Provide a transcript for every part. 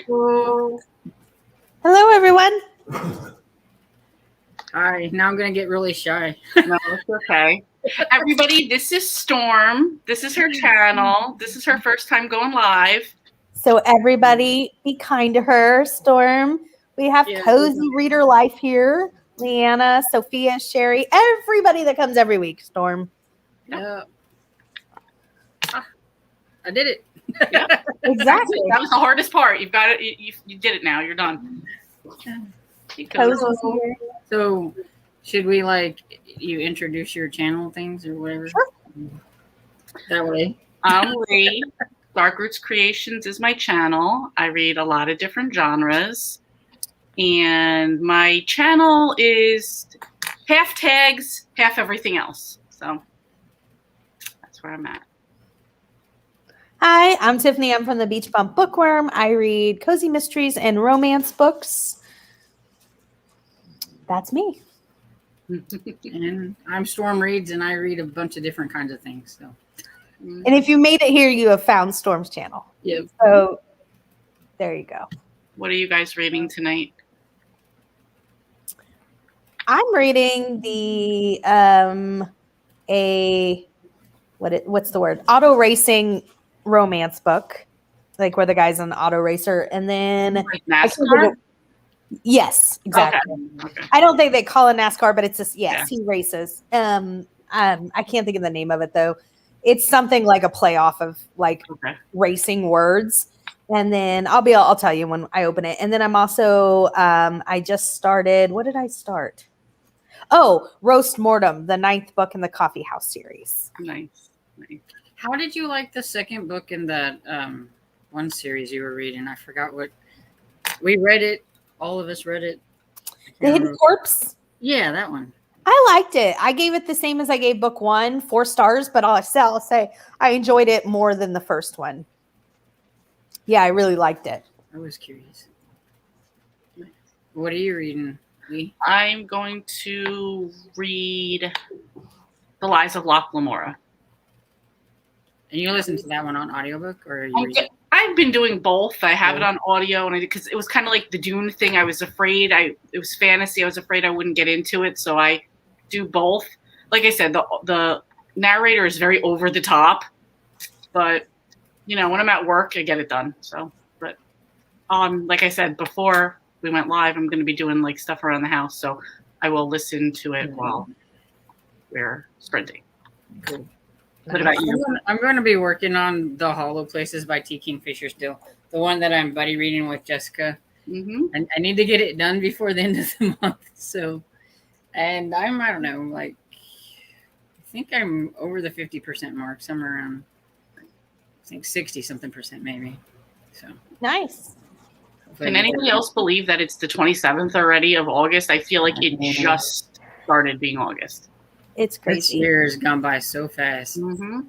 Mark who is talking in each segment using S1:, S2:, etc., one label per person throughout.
S1: Hello.
S2: Hello, everyone.
S1: Hi. Now I'm going to get really shy.
S3: No, it's okay. Everybody, this is Storm. This is her channel. This is her first time going live.
S2: So everybody be kind to her, Storm. We have Cozy Reader Life here. Leanna, Sophia, Sherry, everybody that comes every week, Storm.
S1: Yeah. I did it.
S3: Yeah,
S2: exactly.
S3: That was the hardest part. You've got it. You did it now. You're done.
S1: So should we you introduce your channel things or whatever?
S2: Sure.
S1: That way.
S3: I'm Lee. Dark Roots Creations is my channel. I read a lot of different genres. And my channel is half tags, half everything else. So that's where I'm at.
S2: Hi, I'm Tiffany. I'm from the Beach Bump Bookworm. I read cozy mysteries and romance books. That's me.
S1: And I'm Storm Reads, and I read a bunch of different kinds of things. So.
S2: And if you made it here, you have found Storm's channel.
S1: Yep.
S2: So there you go.
S3: What are you guys reading tonight?
S2: I'm reading the what's the word? Auto racing romance book, like where the guy's an auto racer, and then
S3: like NASCAR.
S2: Yes, exactly.
S3: Okay.
S2: I don't think they call it NASCAR, but it's just he races. I can't think of the name of it though. It's something like a play off of racing words. And then I'll tell you when I open it. And then I'm also I just started. What did I start? Oh, Roast Mortem, the 9th book in the Coffee House series.
S3: Nice.
S1: How did you like the second book in that one series you were reading? I forgot what we read it. All of us read it.
S2: The Hidden Corpse?
S1: Yeah, that one.
S2: I liked it. I gave it the same as I gave book 1, 4 stars, but I'll say I enjoyed it more than the first one. Yeah, I really liked it.
S1: I was curious. What are you reading, Lee?
S3: I'm going to read The Lies of Locke Lamora.
S1: And you listen to that one on audiobook, or are you
S3: I've been doing both. I have it on audio, and because it was kind of like the Dune thing. I was afraid it was fantasy. I was afraid I wouldn't get into it, so I do both. Like I said, the narrator is very over the top, but when I'm at work, I get it done. So, but like I said before we went live, I'm going to be doing stuff around the house, so I will listen to it while we're sprinting.
S1: Cool.
S3: What about you?
S1: I'm going to be working on The Hollow Places by T. Kingfisher still. The one that I'm buddy reading with Jessica.
S3: Mm-hmm.
S1: And I need to get it done before the end of the month. So, and I don't know, I think I'm over the 50% mark, somewhere around, I think 60-something% maybe. So
S2: nice.
S3: Can anybody else believe that it's the 27th already of August? I feel like it just started being August.
S2: It's crazy.
S1: This year has gone by so fast.
S3: Mm-hmm.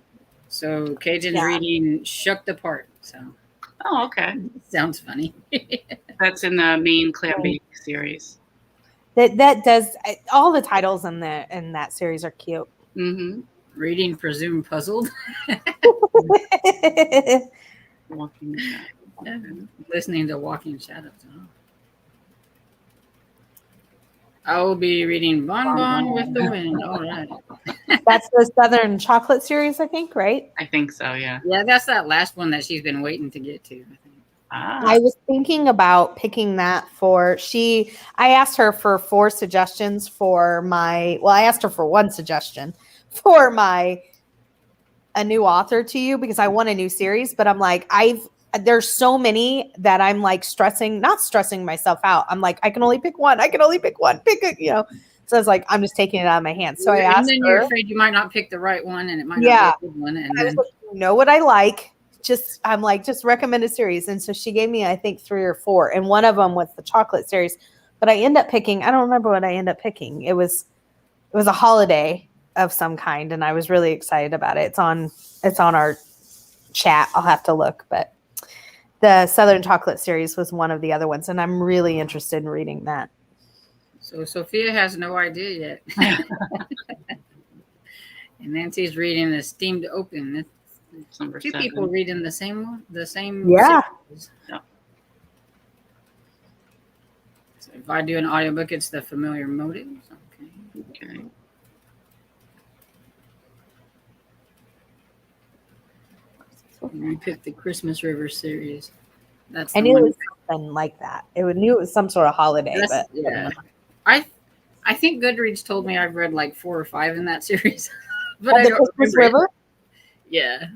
S1: So Cajun's reading Shucked Apart. So.
S3: Oh, okay.
S1: Sounds funny.
S3: That's in the main Clambake series.
S2: That does all the titles in that series are cute.
S3: Mm-hmm.
S1: Reading Presumed Puzzled.
S3: Walking
S1: Listening to Walking Shadows. Oh. I will be reading Bon Bon with the Wind. All right.
S2: That's the Southern Chocolate series, I think, right?
S3: I think so, yeah.
S1: Yeah, that's that last one that she's been waiting to get to, I think.
S2: I was thinking about picking that I asked her for 4 suggestions for I asked her for 1 suggestion for a new author to you because I want a new series, but I'm like, there's so many that I'm like not stressing myself out. I'm like, I can only pick one. Pick it, So I was like, I'm just taking it out of my hands. So I asked her.
S1: And then you're afraid you might not pick the right one and it might not be a good one. And
S2: I was like, you know what I like? I'm like, just recommend a series. And so she gave me, I think 3 or 4. And one of them was the chocolate series. But I end up picking, I don't remember what I ended up picking. It was a holiday of some kind. And I was really excited about it. It's on our chat. I'll have to look, but the Southern Chocolate series was one of the other ones, and I'm really interested in reading that.
S1: So Sophia has no idea yet. And Nancy's reading the Steamed Open. It's 2 people reading the same one?
S2: Yeah.
S3: Yeah.
S1: So if I do an audiobook, it's The Familiar Motives.
S3: Okay.
S1: And we picked the Christmas River series. That's
S2: I
S1: the
S2: knew it
S1: one.
S2: was something like that. Knew it was some sort of holiday, but
S1: Yeah. I think Goodreads told me I've read like 4 or 5 in that series, but I
S2: the
S1: don't
S2: Christmas
S1: remember it.
S2: River.
S1: Yeah,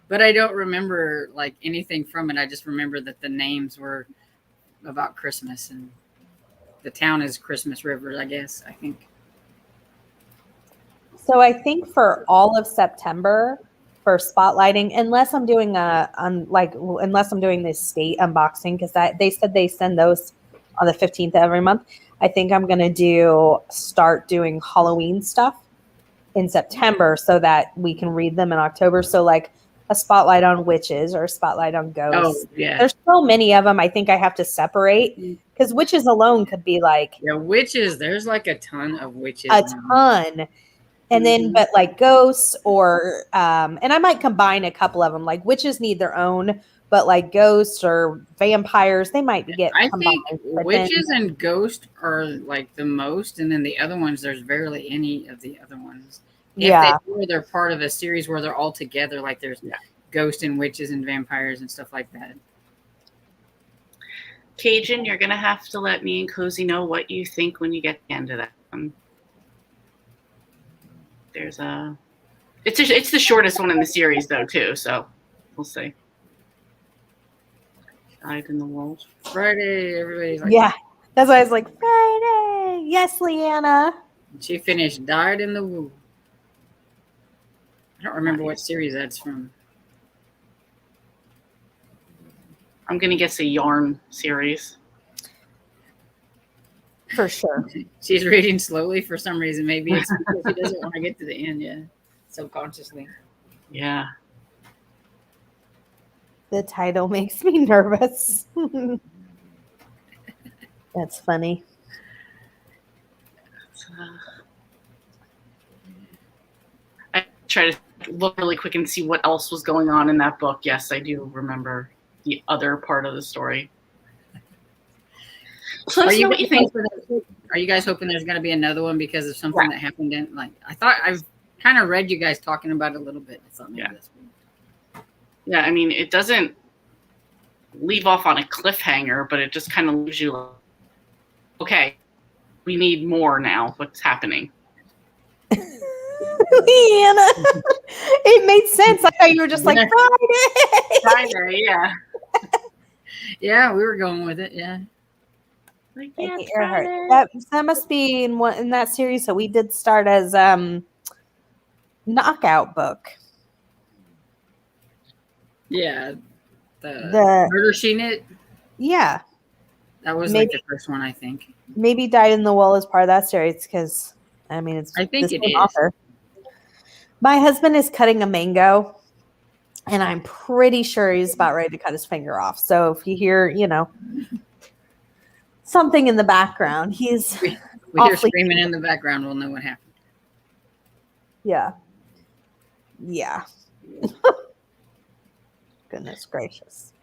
S1: but I don't remember like anything from it. I just remember that the names were about Christmas and the town is Christmas River. I guess I think.
S2: So I think for all of September for spotlighting, unless I'm doing unless I'm doing this state unboxing, because they said they send those on the 15th of every month. I think I'm gonna start doing Halloween stuff in September so that we can read them in October. So like a spotlight on witches or a spotlight on ghosts.
S1: Oh yeah,
S2: There's so many of them. I think I have to separate because witches alone could be like
S1: yeah. Witches. There's like a ton of witches.
S2: a ton. And then,
S3: Mhm.
S2: but like ghosts or, and I might combine a couple of them. Like witches need their own, but like ghosts or vampires, they might get
S1: I
S2: combined.
S1: think
S2: But
S1: witches and ghosts are like the most, and then the other ones, there's barely any of the other ones.
S2: yeah,
S1: If they're part of a series where they're all together, like there's ghosts and witches and vampires and stuff like that.
S3: Cajun, you're gonna have to let me and Cozy know what you think when you get to the end of that one. It's the shortest one in the series though too, so we'll see. Died in the Wolf.
S1: Friday, everybody's like,
S2: yeah. That's why I was like, Friday. Yes, Leanna.
S1: she finished Died in the Womb. I don't remember what series that's from.
S3: I'm gonna guess a yarn series.
S2: For sure.
S1: She's reading slowly for some reason. Maybe it's because she doesn't want to get to the end, yeah, subconsciously.
S3: Yeah.
S2: The title makes me nervous. That's funny.
S3: I try to look really quick and see what else was going on in that book. Yes, I do remember the other part of the story. So let us know what you think.
S1: Are you guys hoping there's going to be another one because of something that happened in, like, I thought I've kind of read you guys talking about it a little bit. I thought maybe that's weird.
S3: Yeah, I mean, it doesn't leave off on a cliffhanger, but it just kind of leaves you like, okay, we need more now. What's happening?
S2: Leanna, it made sense. I thought you were just like Friday.
S3: Friday, yeah.
S1: Yeah, we were going with it. Yeah.
S3: Like,
S2: I
S3: yeah,
S2: hate
S3: it's
S2: Earhart.
S3: Friday.
S2: That must be in that series that we did start as knockout book.
S1: Yeah.
S2: The
S1: Murder She Knit.
S2: Yeah.
S1: That was
S2: Maybe-
S1: like the first one, I think.
S2: Maybe Died in the Wool is part of that series because I mean it's
S1: I think
S2: the
S1: it
S2: same
S1: is.
S2: author. My husband is cutting a mango, and I'm pretty sure he's about ready to cut his finger off. So if you hear, something in the background, he's
S1: We hear
S2: awfully-
S1: screaming in the background, we'll know what happened.
S2: yeah. Goodness gracious.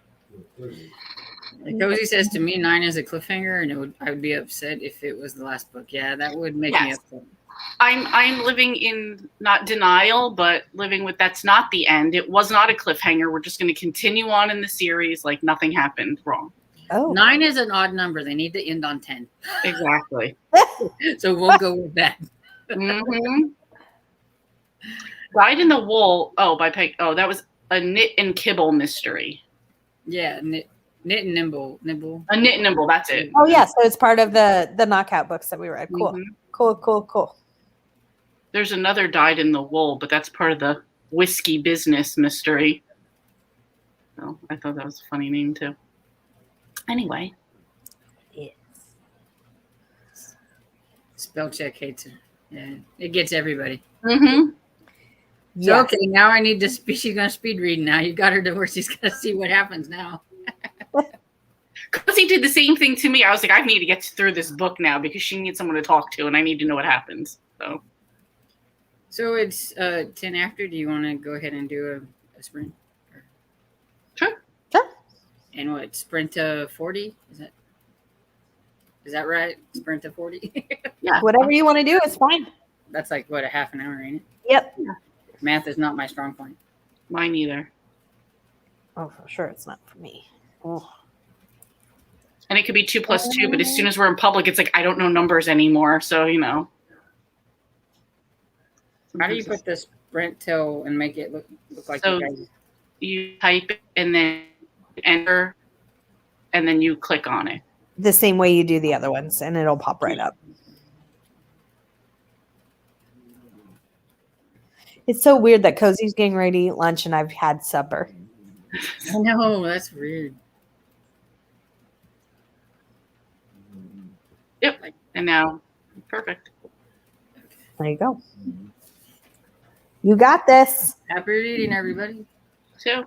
S1: Like Cozy says to me, 9 is a cliffhanger, and I would be upset if it was the last book. Yeah, that would make me upset.
S3: I'm living in not denial, but living with that's not the end. It was not a cliffhanger. We're just going to continue on in the series like nothing happened wrong.
S2: Oh,
S1: 9 is an odd number. They need to end on 10.
S3: Exactly.
S1: So we'll go with that.
S3: Mm-hmm. Died in the Wool. Oh, by Peg. Oh, that was a Knit and Kibble mystery.
S1: Yeah, knit and nibble.
S3: A Knit and Nibble. That's it.
S2: Oh yeah, so it's part of the knockout books that we read. Cool.
S3: Mhm.
S2: Cool.
S3: There's another Dyed in the Wool, but that's part of the whiskey business mystery. So I thought that was a funny name too. Anyway.
S2: Yes.
S1: Spell check hates it. Yeah, it gets everybody.
S3: Mm-hmm.
S1: So,
S2: Yeah.
S1: okay, now I need to she's going to speed read now. You got her to where she's going to see what happens now.
S3: Cozy did the same thing to me. I was like, I need to get through this book now because she needs someone to talk to, and I need to know what happens.
S1: So it's 10 after. Do you want to go ahead and do a sprint?
S3: Sure.
S2: Sure.
S1: And what, sprint to 40? Is that right? Sprint to 40.
S3: Yeah.
S2: Whatever you want to do is fine.
S1: That's like what, a half an hour, ain't it?
S2: Yep.
S1: Math is not my strong point.
S3: Mine either.
S2: Oh, for sure, it's not for me. Oh.
S3: And it could be 2 plus 2, but as soon as we're in public, it's like I don't know numbers anymore. So
S1: How do you put the sprint till and make it look like
S3: So-
S1: you guys?
S3: You type it and then enter, and then you click on it.
S2: The same way you do the other ones, and it'll pop right up. It's so weird that Cozy's getting ready to eat lunch and I've had supper.
S1: I know, that's weird.
S3: Yep. And now, perfect.
S2: There you go. You got this.
S1: Happy reading, everybody.
S3: So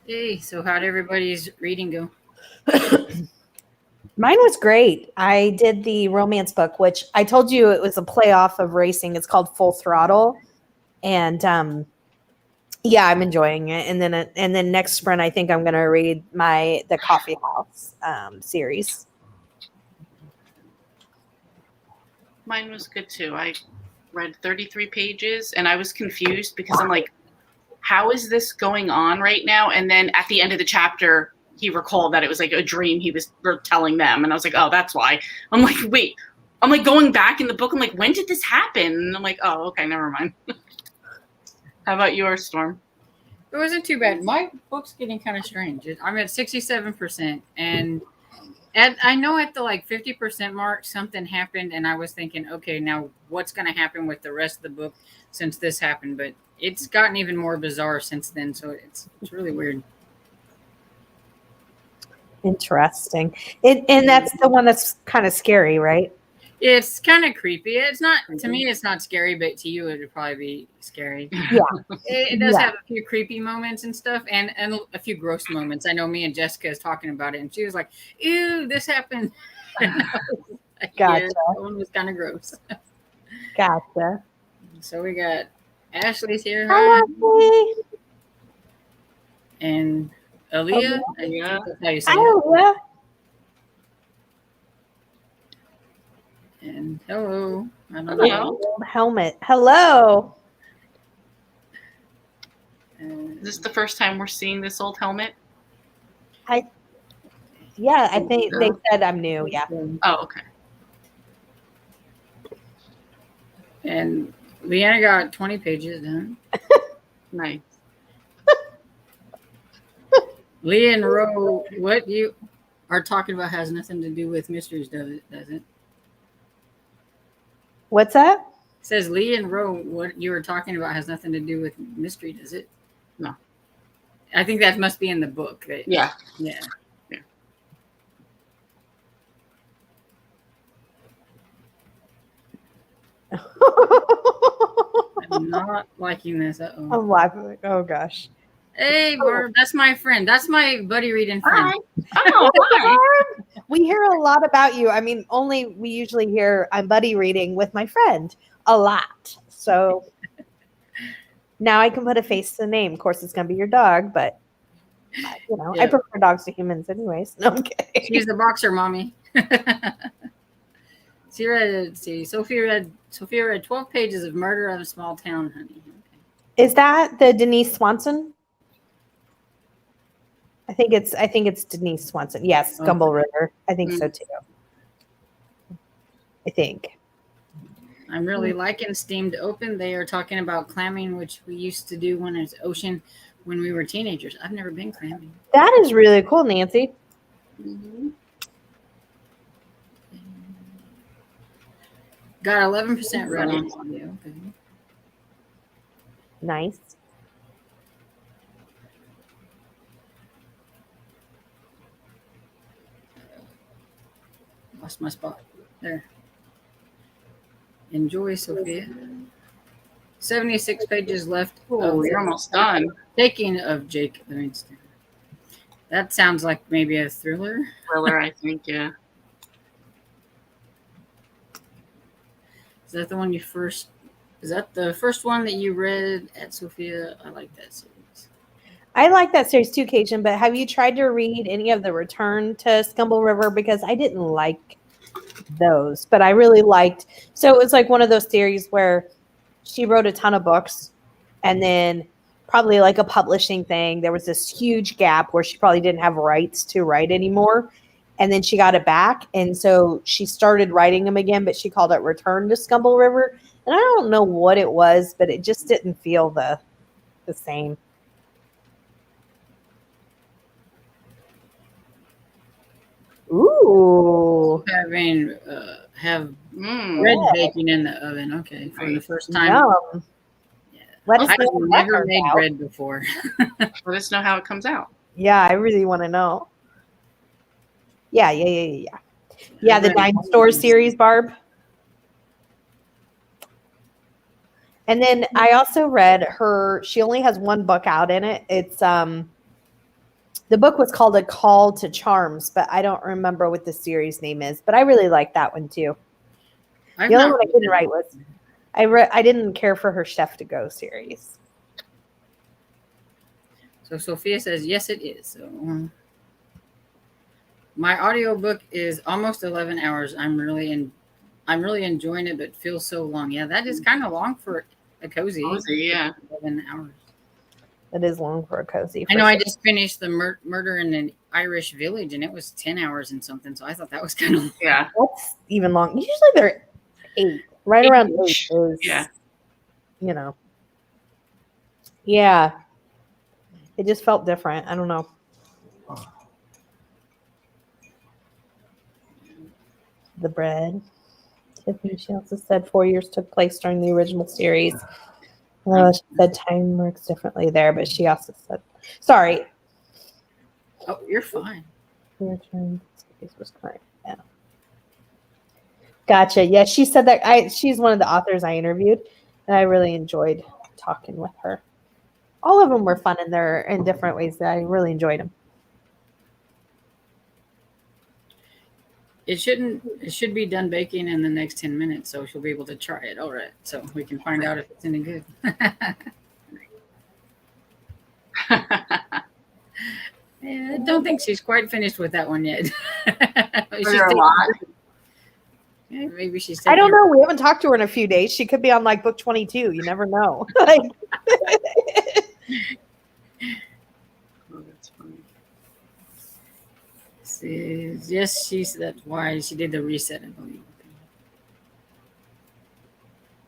S1: Hey, so how'd everybody's reading go?
S2: Mine was great. I did the romance book, which I told you it was a playoff of racing. It's called Full Throttle, and yeah, I'm enjoying it. And then next sprint, I think I'm going to read the Coffee House series.
S3: Mine was good too. I read 33 pages and I was confused because I'm like, how is this going on right now? And then at the end of the chapter, he recalled that it was like a dream he was telling them. And I was like, oh, that's why. I'm like, wait. I'm like going back in the book. I'm like, when did this happen? And I'm like, oh, okay, never mind. How about yours, Storm?
S1: It wasn't too bad. My book's getting kind of strange. I'm at 67%, and I know at the like 50% mark, something happened, and I was thinking, okay, now what's going to happen with the rest of the book since this happened? But it's gotten even more bizarre since then, so it's really weird.
S2: Interesting. And that's the one that's kind of scary, right?
S1: It's kind of creepy. It's not, to me, it's not scary, but to you, it would probably be scary.
S2: Yeah.
S1: It does
S2: Yeah.
S1: have a few creepy moments and stuff, and a few gross moments. I know me and Jessica is talking about it, and she was like, ew, this happened. Like,
S2: Gotcha.
S1: yeah, that one was kind of gross.
S2: Gotcha.
S1: So we got Ashley's here.
S2: Hi, Ashley.
S1: And Aaliyah. I think
S3: Yeah.
S1: that's how you say
S2: Hi,
S1: it.
S2: Aaliyah.
S1: And hello. I don't
S3: Hello.
S1: know.
S2: Old helmet. Hello.
S1: And
S3: Is this the first time we're seeing this old helmet?
S2: Yeah, I think they said I'm new. Yeah.
S3: Oh, okay.
S1: And Leanna got 20 pages done.
S3: Nice.
S1: Leah and Ro, what you are talking about has nothing to do with mysteries, does it?
S2: What's that?
S1: It says Leah and Ro, what you were talking about has nothing to do with mystery, does it?
S3: No.
S1: I think that must be in the book.
S3: Yeah.
S1: Yeah. I'm not liking this. Uh-oh.
S2: I'm laughing. Oh gosh.
S1: Hey, Barb, that's my friend. That's my buddy reading friend.
S3: Oh, hi.
S2: We hear a lot about you. I mean, we usually hear I'm buddy reading with my friend a lot. So now I can put a face to the name. Of course, it's going to be your dog, but you know, I
S1: Yeah.
S2: prefer dogs to humans, anyways. No, I'm kidding.
S1: She's the boxer mommy. Sophia read 12 pages of Murder of a Small Town, honey. Okay.
S2: Is that the Denise Swanson? I think it's Denise Swanson. Yes,
S1: Okay.
S2: Gumbel River. I think so too. I think.
S1: I'm really liking Steamed Open. They are talking about clamming, which we used to do when it's ocean when we were teenagers. I've never been clamming.
S2: That is really cool, Nancy.
S3: Mhm.
S1: Got 11% read on audio. Okay.
S2: Nice.
S1: Lost my spot. There. Enjoy, Sophia. 76 pages left.
S3: Oh, you're almost done.
S1: Taking of Jake Livingston. That sounds like maybe a thriller.
S3: Thriller, I think, yeah.
S1: Is that the one you first? Is that the first one that you read at Sophia? I like that series.
S2: I like that series too, Cajun, but have you tried to read any of the Return to Scumble River? Because I didn't like those, but I really liked. So it was like one of those series where she wrote a ton of books and then probably like a publishing thing. There was this huge gap where she probably didn't have rights to write anymore. And then she got it back. And so she started writing them again, but she called it Return to Scumble River. And I don't know what it was, but it just didn't feel the same. Ooh.
S1: Have
S3: Mm.
S1: bread baking in the oven. Okay, for the first time.
S2: Yum.
S1: Yeah.
S2: Let us
S1: I've
S2: know when that
S1: never
S2: comes
S1: made
S2: out.
S1: bread before.
S3: Let us know how it comes out.
S2: Yeah, I really want to know. Yeah. Yeah, the Dime Store series, Barb. And then I also read she only has one book out in it. It's The book was called A Call to Charms, but I don't remember what the series name is. But I really like that one too.
S1: I've
S2: The only
S1: not
S2: one I
S1: read
S2: didn't
S1: it.
S2: write was I didn't care for her Chef to Go series.
S1: So Sophia says, yes, it is. So my audiobook is almost 11 hours. I'm really enjoying it, but feels so long. Yeah, that is kind of long for a cozy.
S3: Yeah.
S1: 11 hours.
S2: It is long for a cozy.
S1: I
S2: for
S1: know I
S2: sure.
S1: just finished the Murder in an Irish Village, and it was 10 hours and something. So I thought that was kind of
S3: Yeah.
S2: That's even long. Usually they're 8, right around 8
S3: Eight-ish.
S2: is,
S3: Yeah.
S2: you know. Yeah. It just felt different. I don't know. The bread. Tiffany, she also said 4 years took place during the original series. She said time works differently there, but she also said, sorry.
S1: Oh, you're fine.
S2: Your turn. Series was current. Yeah. Gotcha. Yeah, she said that she's one of the authors I interviewed, and I really enjoyed talking with her. All of them were fun in different ways. I really enjoyed them.
S1: It should be done baking in the next 10 minutes, so she'll be able to try it. All right, so we can find out if it's any good. Yeah, I don't think she's quite finished with that one yet.
S3: There are a lot.
S1: Yeah, maybe she's.
S2: I don't know. We haven't talked to her in a few days. She could be on like book 22. You never know. Like,
S3: Oh, that's funny.
S1: Yes, that's why she did the reset, I believe.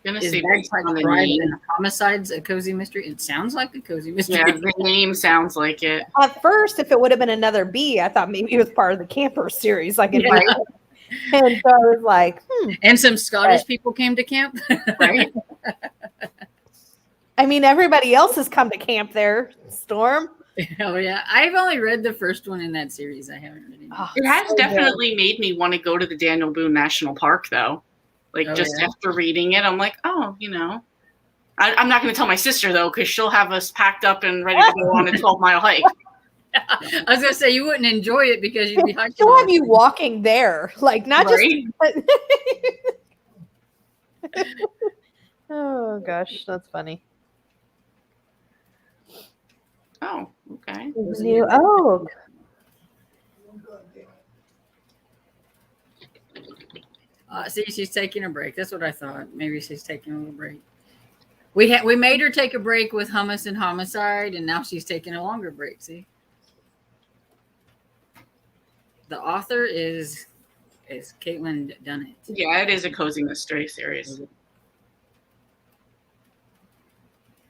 S3: I'm gonna
S1: Is
S3: say
S1: Bagpipe
S3: on the
S1: Bride
S3: name.
S1: and Homicides a cozy mystery? It sounds like a cozy mystery.
S3: Yeah, the name sounds like it.
S2: at first, if it would have been another B, I thought maybe it was part of the camper series. Like,
S1: Yeah.
S2: right? And so I was like,
S1: And some Scottish people came to camp.
S3: Right?
S2: I mean, everybody else has come to camp there. Storm.
S1: Oh yeah, I've only read the first one in that series. I haven't read it.
S2: Oh,
S3: It has
S2: so good.
S3: definitely made me want to go to the Daniel Boone National Park, though. Like,
S1: Oh,
S3: just
S1: yeah?
S3: after reading it, I'm like, oh, I'm not going to tell my sister, though, because she'll have us packed up and ready to go on a 12-mile hike.
S1: I was gonna say you wouldn't enjoy it because you'd be hiking.
S2: She'll
S1: all
S2: have
S1: the
S2: you
S1: time.
S2: walking there, like not
S3: Right?
S2: just. Oh gosh, that's funny.
S3: Oh, okay.
S2: Oh,
S1: See, she's taking a break. That's what I thought. Maybe she's taking a little break. We made her take a break with Hummus and Homicide, and now she's taking a longer break. See, the author is Caitlin Dunnett.
S3: Yeah, it is a cozy mystery series.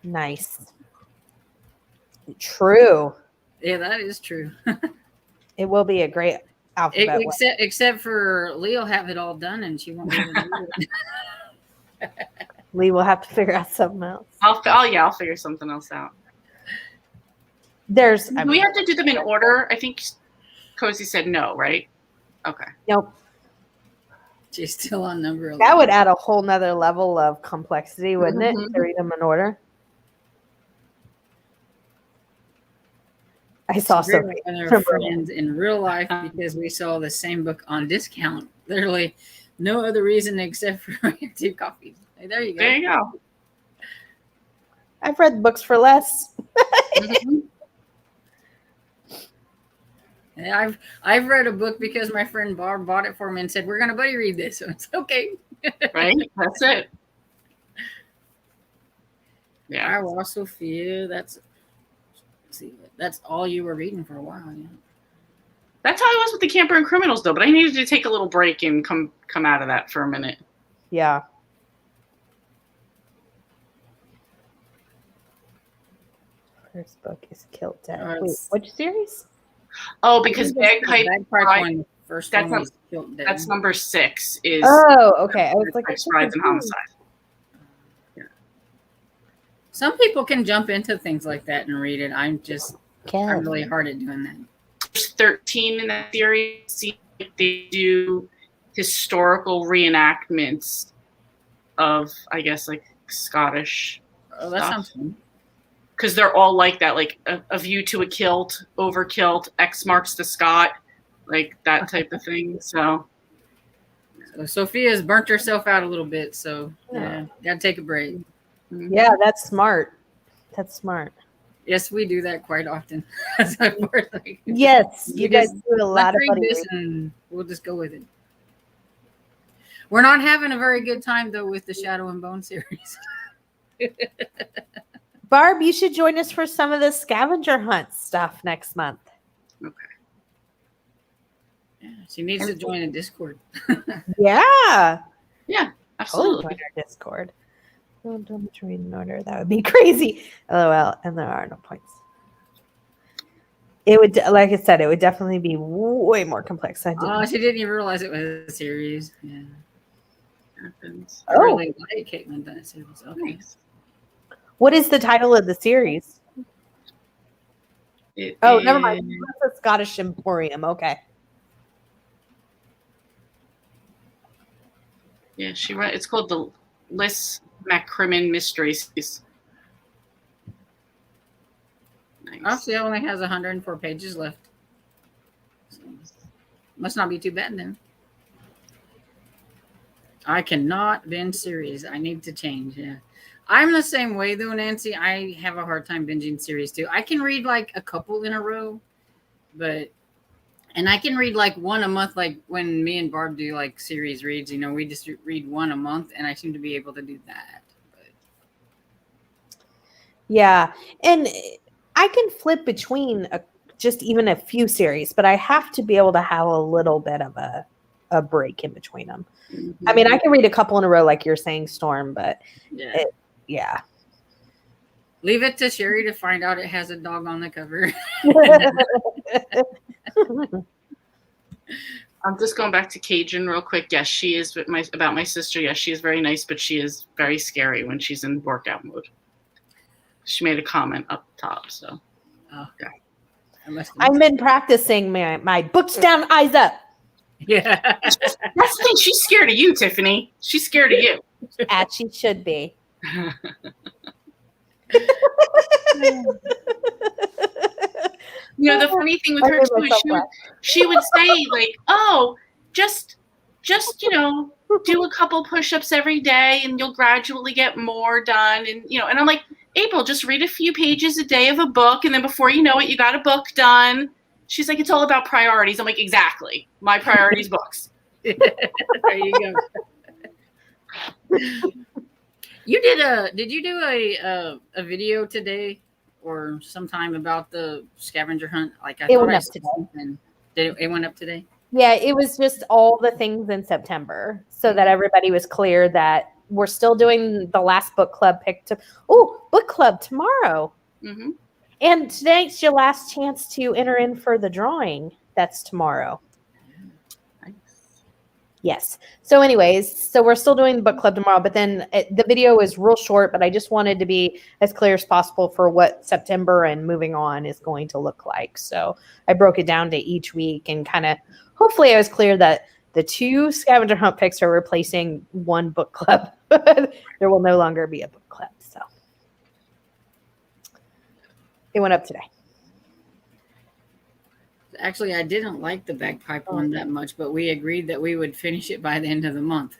S2: nice. True.
S1: Yeah, that is true.
S2: It will be a great alphabet. one.
S1: Except for Lee'll have it all done, and she won't be able to do it.
S2: Lee will have to figure out something else.
S3: I'll figure something else out.
S2: There's.
S3: Do we have to do them in order? I think Cozy said no, right? Okay.
S2: Nope.
S1: She's still on number 11.
S2: That would add a whole nother level of complexity, wouldn't it?
S3: Mhm.
S2: To read them in order. I saw
S1: We're
S2: something.
S1: with our friends in real life because we saw the same book on discount. Literally, no other reason except for we had 2 coffees. Hey, there you go.
S3: There you go.
S2: I've read books for less.
S3: Mhm.
S1: And I've read a book because my friend Barb bought it for me and said, "We're gonna buddy read this." So it's okay.
S3: Right? That's it. Yeah.
S1: All right, well, Sophia, let's see, that's all you were reading for a while. Yeah.
S3: That's how I was with the Camper and Criminals, though. But I needed to take a little break and come out of that for a minute.
S2: Yeah. First book is Kilt Dead. Wait, which series?
S3: Oh, because
S1: The
S3: Bagpipe,
S1: Bagpipe one, the first
S3: That's
S1: one was Kilt Dead.
S3: that's number 6 is
S2: Oh, okay. I was like,
S3: Bagpipes, Brides, and Homicide.
S1: Some people can jump into things like that and read it. I'm
S2: Kilt.
S1: really hard at doing that.
S3: There's 13 in that series. See, they do historical reenactments of, I guess, like Scottish
S1: Oh, that
S3: stuff.
S1: sounds fun.
S3: because they're all like that, like a View to a Kilt, Overkilt, X Marks the Scot, like that type of thing. So
S1: Sophia's burnt herself out a little bit, so yeah, gotta take a break.
S2: Yeah, that's smart. That's smart.
S1: Yes, we do that quite often.
S2: Yes,
S1: We
S2: you guys
S1: just-
S2: do a lot of
S1: Let's read
S2: funny
S1: this and we'll just go with it. We're not having a very good time though with the Shadow and Bone series.
S2: Barb, you should join us for some of the scavenger hunt stuff next month.
S3: okay.
S1: Yeah, she needs to join a Discord.
S2: Yeah.
S3: Yeah,
S2: Totally
S3: absolutely.
S2: join our Discord. Don't tell me to read in order. That would be crazy. LOL. And there are no points. It would, like I said, it would definitely be way more complex. I
S1: Oh,
S2: didn't.
S1: she didn't even realize it was a series. Yeah.
S3: Happens.
S1: I
S2: Oh.
S1: really like Caitlin Bennett series. Okay.
S3: Nice.
S2: What is the title of the series?
S3: It
S2: Oh, never mind.
S3: is-
S2: That's a Scottish Emporium. Okay.
S3: Yeah, she wrote. It's called the Liz McCrimmon Mysteries. Nice.
S1: Oh, she only has 104 pages left. So, must not be too bad then. I cannot binge series. I need to change. Yeah. I'm the same way though, Nancy. I have a hard time binging series too. I can read like a couple in a row, and I can read like one a month, like when me and Barb do like series reads, we just read one a month and I seem to be able to do that. But
S2: Yeah. And I can flip between just even a few series, but I have to be able to have a little bit of a break in between them. I mean, I can read a couple in a row, like you're saying, Storm, but
S1: yeah.
S2: yeah.
S1: Leave it to Sherry to find out it has a dog on the cover.
S3: I'm just going back to Cajun real quick. Yes, she is about my sister. Yes, she is very nice, but she is very scary when she's in workout mode. She made a comment up top, so
S1: I must
S2: I've been practicing my books down, eyes up.
S1: yeah.
S3: that's the thing. She's scared of you, Tiffany. She's scared of you.
S2: As she should be.
S3: You know, the funny thing with
S2: I
S3: her
S2: made
S3: too is
S2: myself laugh.
S3: she would say like, "Oh, just do a couple push-ups every day, and you'll gradually get more done." And and I'm like, April, just read a few pages a day of a book, and then before you know it, you got a book done. She's like, it's all about priorities. I'm like, exactly. My priorities books.
S1: There you go. Did you do a video today or sometime about the scavenger hunt? Like
S2: It
S1: thought
S2: went
S1: I
S2: up
S1: saw
S2: today.
S1: something. Did it went up today?
S2: Yeah, it was just all the things in September so that everybody was clear that we're still doing the last book club book club tomorrow.
S3: Mm-hmm.
S2: And tonight's your last chance to enter in for the drawing. That's tomorrow.
S3: Nice.
S2: Yes. So anyways, we're still doing book club tomorrow, but then the video is real short, but I just wanted to be as clear as possible for what September and moving on is going to look like. So I broke it down to each week and kind of, hopefully I was clear that the 2 scavenger hunt picks are replacing 1 book club. There will no longer be a book club. So it went up today.
S1: Actually, I didn't like the bagpipe one that much, but we agreed that we would finish it by the end of the month.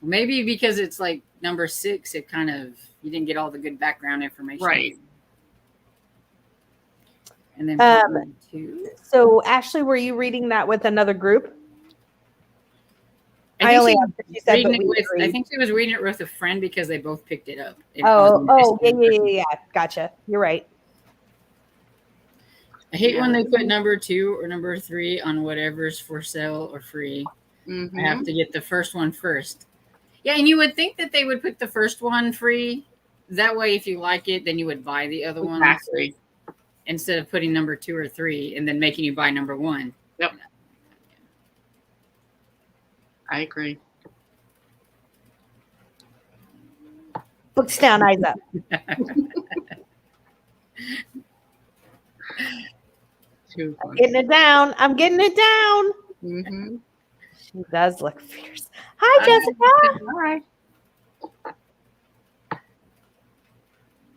S1: Maybe because it's like number 6, it kind of, you didn't get all the good background information.
S3: Right.
S1: And then part 2.
S2: So Ashley, were you reading that with another group?
S1: I
S2: only
S1: think,
S2: asked if you said, but we
S1: I
S2: agreed.
S1: think she was reading it with a friend because they both picked it up.
S2: Yeah. Gotcha. You're right.
S1: I hate when they put number 2 or number 3 on whatever's for sale or free.
S3: Mm-hmm.
S1: I have to get the first one first. Yeah, and you would think that they would put the first one free. That way, if you like it, then you would buy the other one.
S3: Exactly.
S1: Instead of putting number 2 or 3 and then making you buy number 1.
S3: Yep. I agree.
S2: Books down, eyes up.
S3: Too funny.
S2: Getting it down. I'm getting it down.
S3: Mm-hmm.
S2: She does look fierce. Hi, Jessica.
S3: All right.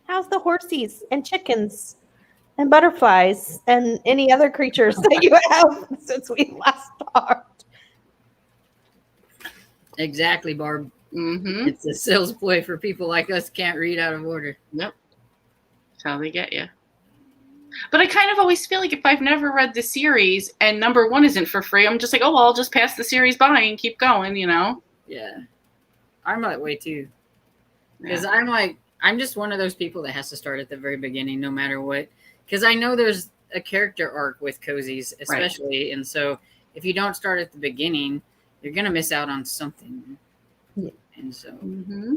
S2: How's the horsies and chickens and butterflies and any other creatures that you have since we last talked?
S1: Exactly, Barb.
S3: Mm-hmm.
S1: It's a sales ploy for people like us can't read out of order.
S3: Yep. That's how they get you. But I kind of always feel like if I've never read the series and number 1 isn't for free, I'm just like, oh, well, I'll just pass the series by and keep going, you know?
S1: Yeah. I'm that way too. Because
S3: Yeah.
S1: I'm just one of those people that has to start at the very beginning, no matter what. Because I know there's a character arc with cozies, especially. Right. And so if you don't start at the beginning, you're going to miss out on something.
S2: Yeah.
S1: And so.
S3: Mm-hmm.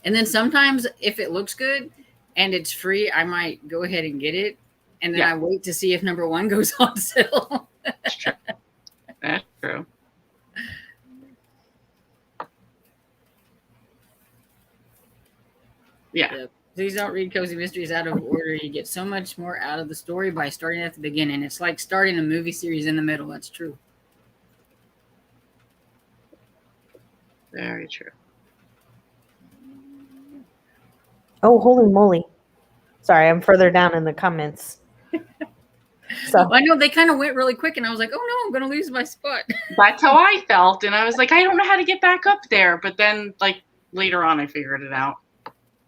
S1: And then sometimes if it looks good and it's free, I might go ahead and get it. And then I wait to see if number 1 goes on sale.
S3: That's true. That's true. Yeah.
S1: Yep. Please don't read Cozy Mysteries out of order. You get so much more out of the story by starting at the beginning. It's like starting a movie series in the middle. That's true.
S3: Very true.
S2: Oh, holy moly. Sorry, I'm further down in the comments. So
S1: I know they kind of went really quick, and I was like, oh, no, I'm going to lose my spot.
S3: That's how I felt. And I was like, I don't know how to get back up there. But then, like, later on, I figured it out.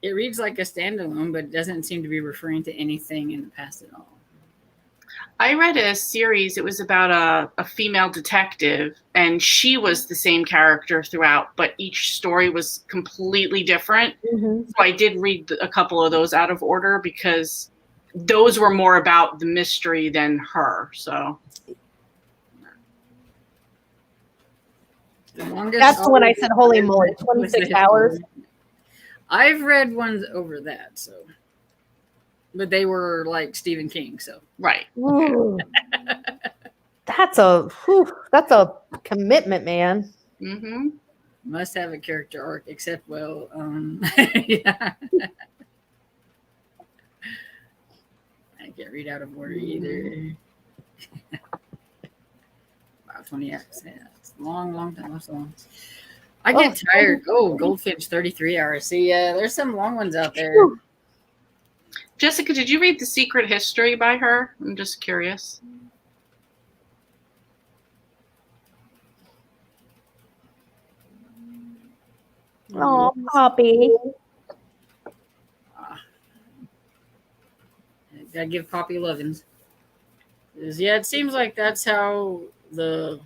S1: It reads like a standalone, but doesn't seem to be referring to anything in the past at all.
S3: I read a series. It was about a female detective, and she was the same character throughout, but each story was completely different.
S2: Mm-hmm.
S3: So I did read a couple of those out of order because those were more about the mystery than her. So
S2: that's when I said, holy moly, 26 hours.
S1: I've read ones over that, so. But they were like Stephen King, so.
S3: Right.
S2: That's a commitment, man.
S3: Mm-hmm.
S1: Must have a character arc, except, well, yeah. I can't read out of order either. Wow, 20 hours. Yeah, it's a long time. That's long. I get tired. Oh, Goldfinch, 33 hours. See, there's some long ones out there.
S3: Jessica, did you read The Secret History by her? I'm just curious.
S2: Oh, Poppy.
S1: Gotta give Poppy lovins. Yeah, it seems like that's how the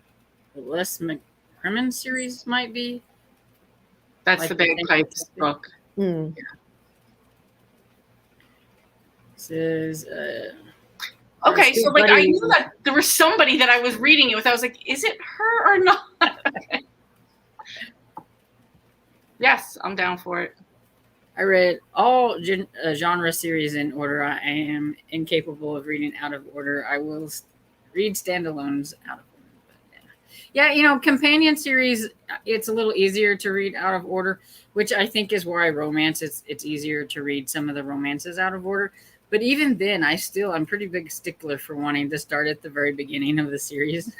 S1: Les McCrimmon series might be.
S3: That's
S1: like
S3: the Bagpipes book.
S2: Mm.
S1: Yeah. Says,
S3: okay, so like I knew that there was somebody that I was reading it with. I was like, is it her or not? Okay. Yes, I'm down for it.
S1: I read all genre series in order. I am incapable of reading out of order. I will read standalones out of order. But yeah, companion series, it's a little easier to read out of order, which I think is why romance, it's easier to read some of the romances out of order. But even then, I'm pretty big stickler for wanting to start at the very beginning of the series.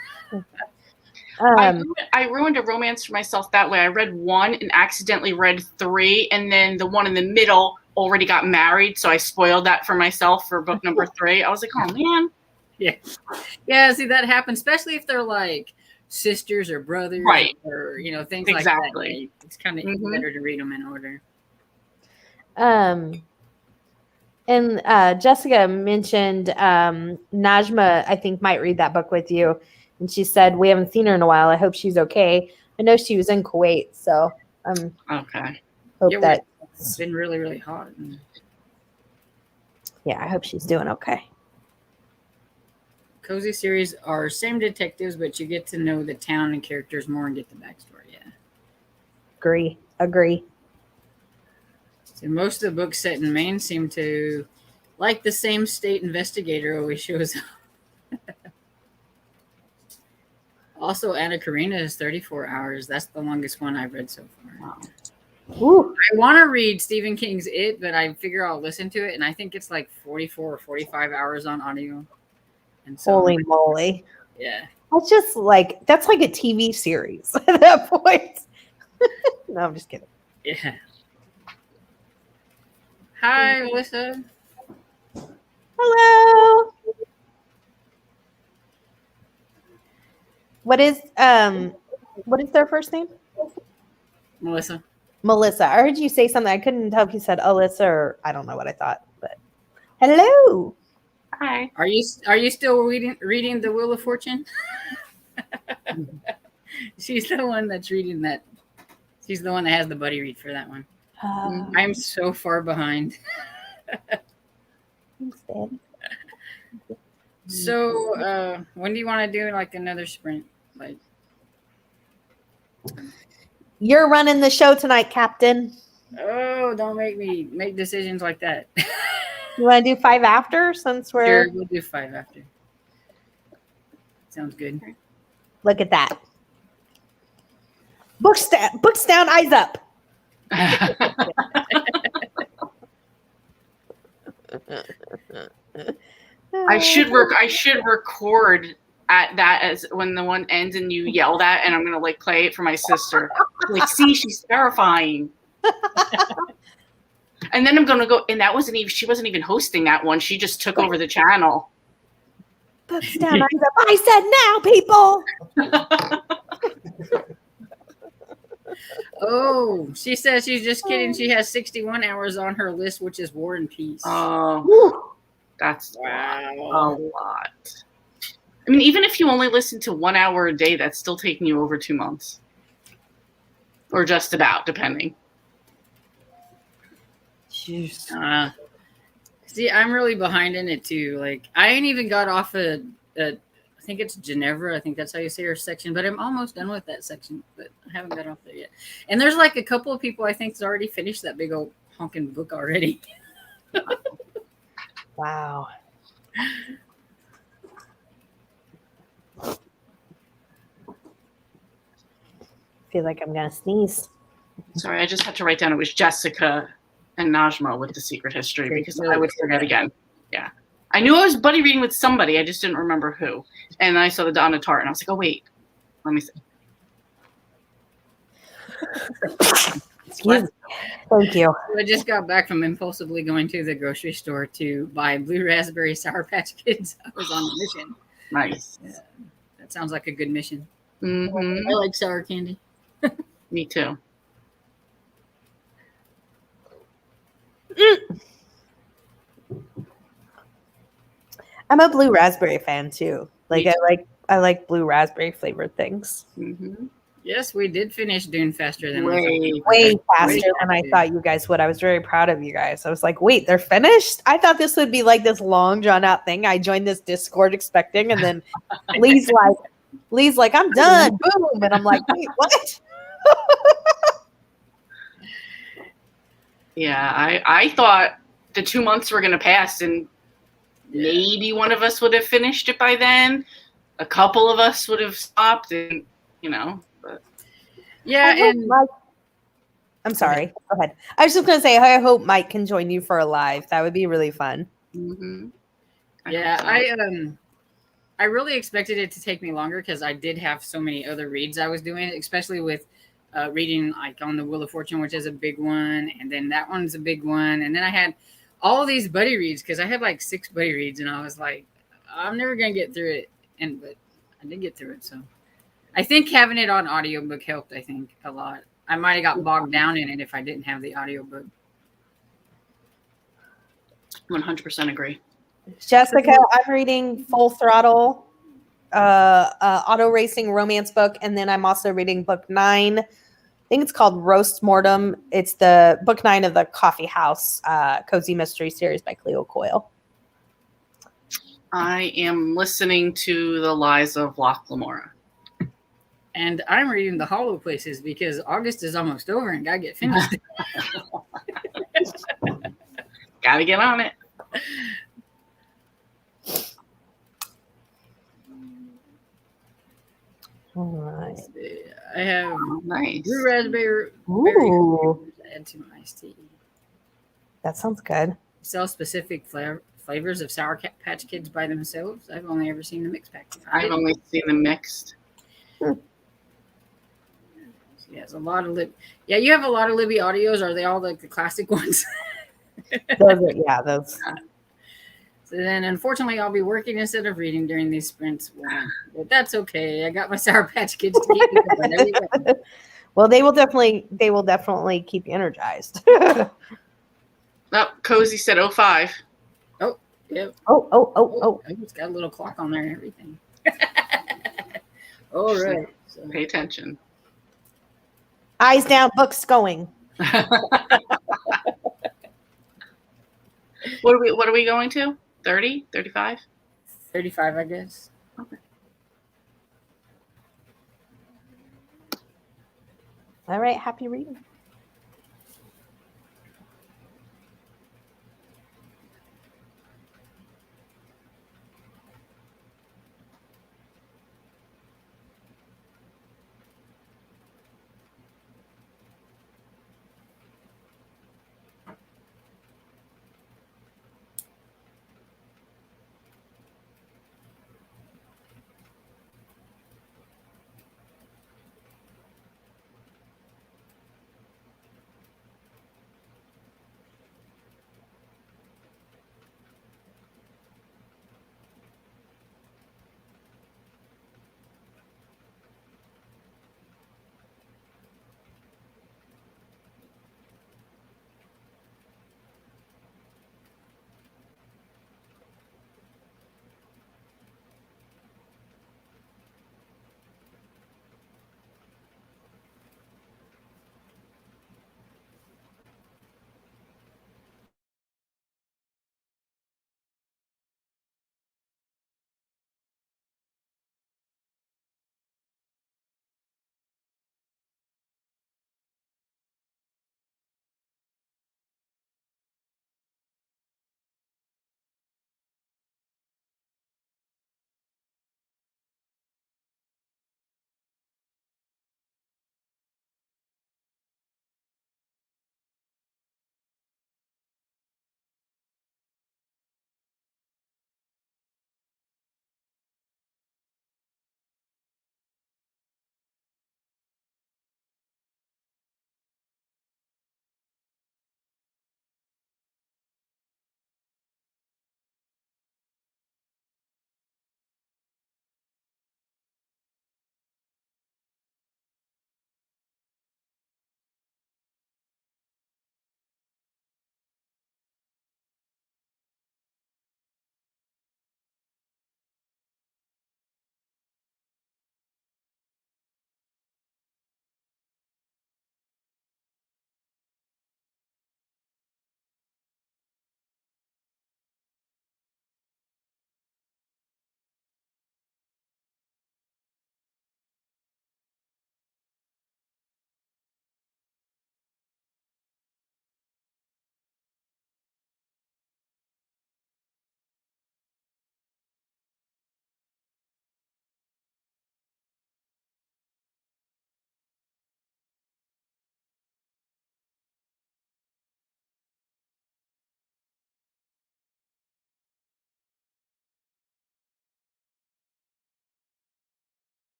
S3: I ruined a romance for myself that way. I read 1 and accidentally read 3, and then the one in the middle already got married, so I spoiled that for myself for book number 3. I was like, oh, man.
S1: Yeah, see, that happens, especially if they're like sisters or brothers.
S3: Right.
S1: Or, things
S3: exactly.
S1: Like that. It's kind of better to read them in order.
S2: And Jessica mentioned Najma, I think, might read that book with you. And she said, we haven't seen her in a while. I hope she's okay. I know she was in Kuwait, so
S3: okay.
S2: Hope that
S1: it's been really, really hot.
S2: Yeah, I hope she's doing okay.
S1: Cozy series are same detectives, but you get to know the town and characters more and get the backstory. Yeah.
S2: Agree.
S1: So most of the books set in Maine seem to like the same state investigator always shows up. Also, Anna Karina is 34 hours. That's the longest one I've read so far.
S3: Wow.
S2: Ooh.
S1: I want to read Stephen King's It, but I figure I'll listen to it, and I think it's like 44 or 45 hours on audio. And so,
S2: holy moly.
S1: Yeah.
S2: That's just that's like a TV series at that point. No, I'm just kidding.
S1: Yeah. Hi, Melissa.
S2: Hello. What is their first name?
S1: Melissa.
S2: Melissa. I heard you say something. I couldn't tell if you said Alyssa or I don't know what I thought, but hello.
S3: Hi.
S1: Are you still reading the Wheel of Fortune? She's the one that's reading that. She's the one that has the buddy read for that one. I'm so far behind.
S2: Thanks, Dad.
S1: So, when do you want to do like another sprint? Like,
S2: You're running the show tonight, Captain.
S1: oh, don't make me make decisions like that.
S2: You want to do 5 after since we're
S1: Sure, we'll do 5 after. Sounds good.
S2: look at that. Books down, eyes up.
S3: I should record at that as when the one ends and you yell that, and I'm gonna like play it for my sister. Like, see, she's terrifying. And then I'm gonna go, and that wasn't even, she wasn't even hosting that one. She just took over the channel.
S2: Books down, eyes up. I said now, people.
S1: Oh, she says she's just kidding. She has 61 hours on her list, which is War and Peace.
S3: Oh, that's
S1: Wow.
S3: a lot. I mean, even if you only listen to 1 hour a day, that's still taking you over 2 months. Or just about, depending.
S1: Jeez. See, I'm really behind in it too. Like, I ain't even got off I think it's Ginevra. I think that's how you say her section, but I'm almost done with that section, but I haven't got off there yet. And there's like a couple of people I think that's already finished that big old honking book already.
S2: Wow. Feel like I'm gonna sneeze.
S3: Sorry, I just had to write down it was Jessica and Najma with The Secret History because I would forget again. Yeah. I knew I was buddy reading with somebody. I just didn't remember who. And I saw the Donna Tartt and I was like, oh, wait. Let me see.
S2: Excuse me. Thank you.
S1: I just got back from impulsively going to the grocery store to buy blue raspberry Sour Patch Kids. I was on a mission.
S3: Nice.
S1: Yeah, that sounds like a good mission.
S3: Mm-hmm.
S1: I like sour candy.
S3: Me too.
S2: I'm a blue raspberry fan too. Like I like blue raspberry flavored things.
S3: Mm-hmm.
S1: Yes, we did finish Dune faster than
S3: Way
S2: Way faster than I thought you guys would. I was very proud of you guys. I was like, wait, they're finished? I thought this would be like this long drawn out thing. I joined this Discord expecting, and then Lee's like, I'm done. Boom. And I'm like, wait, what?
S3: Yeah, I thought the 2 months were going to pass and maybe one of us would have finished it by then. A couple of us would have stopped, and but
S1: Yeah, and
S2: I'm sorry. Go ahead. I was just gonna say I hope Mike can join you for a live. That would be really fun.
S3: mm-hmm.
S1: yeah, I really expected it to take me longer because I did have so many other reads I was doing, especially with reading like on the Wheel of Fortune, which is a big one, and then that one's a big one, and then I had all these buddy reads because I had like 6 buddy reads, and I was like, I'm never gonna get through it, but I did get through it. So I think having it on audiobook helped. I think a lot. I might have got bogged down in it if I didn't have the audiobook.
S3: 100% agree.
S2: Jessica, I'm reading Full Throttle, auto racing romance book, and then I'm also reading book 9. I think it's called Roast Mortem. It's the book 9 of the Coffee House Cozy Mystery series by Cleo Coyle.
S3: I am listening to The Lies of Locke Lamora.
S1: And I'm reading The Hollow Places because August is almost over and gotta get finished.
S3: Gotta get on it.
S2: All right.
S1: I have
S3: Nice.
S1: blue raspberry
S2: Ooh,
S1: add to my iced tea.
S2: that sounds good.
S1: Sell specific flavors of Sour Patch Kids by themselves. I've only ever seen the mix pack.
S3: I've only seen them mixed.
S1: She has a lot of Yeah, you have a lot of Libby audios. Are they all like the classic ones?
S2: Those.
S1: So then, unfortunately, I'll be working instead of reading during these sprints. But that's okay. I got my Sour Patch Kids to keep me going. There you go.
S2: Well, they will definitely keep you energized.
S3: Oh, Cozy said 05.
S1: Yep.
S2: Oh.
S1: I just got a little clock on there and everything. All right. So,
S3: Pay attention.
S2: Eyes down, books going.
S3: What are we going to? 30? 35?
S1: 35, I guess.
S3: Okay.
S2: All right, happy reading.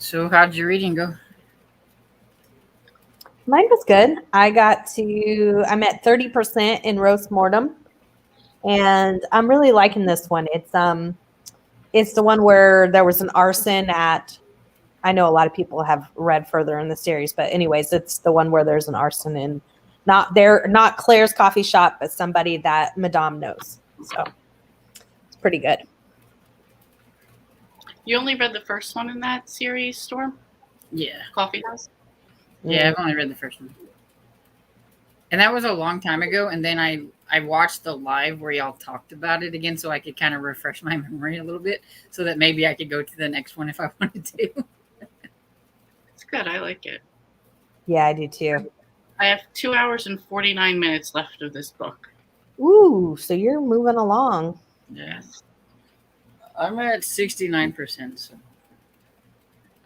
S1: So how'd your reading go?
S2: Mine was good. I'm at 30% in Roast Mortem, and I'm really liking this one. It's the one where there was an arson at, I know a lot of people have read further in the series, but anyways, it's the one where there's an arson in not Claire's coffee shop, but somebody that Madame knows. So it's pretty good.
S3: You only read the first one in that series, Storm?
S1: Yeah.
S3: Coffee House?
S1: Yeah, I've only read the first one. And that was a long time ago. And then I watched the live where y'all talked about it again so I could kind of refresh my memory a little bit so that maybe I could go to the next one if I wanted to.
S3: It's good. I like it.
S2: Yeah, I do too.
S3: I have 2 hours and 49 minutes left of this book.
S2: Ooh, so you're moving along.
S3: Yes.
S1: I'm at 69%. So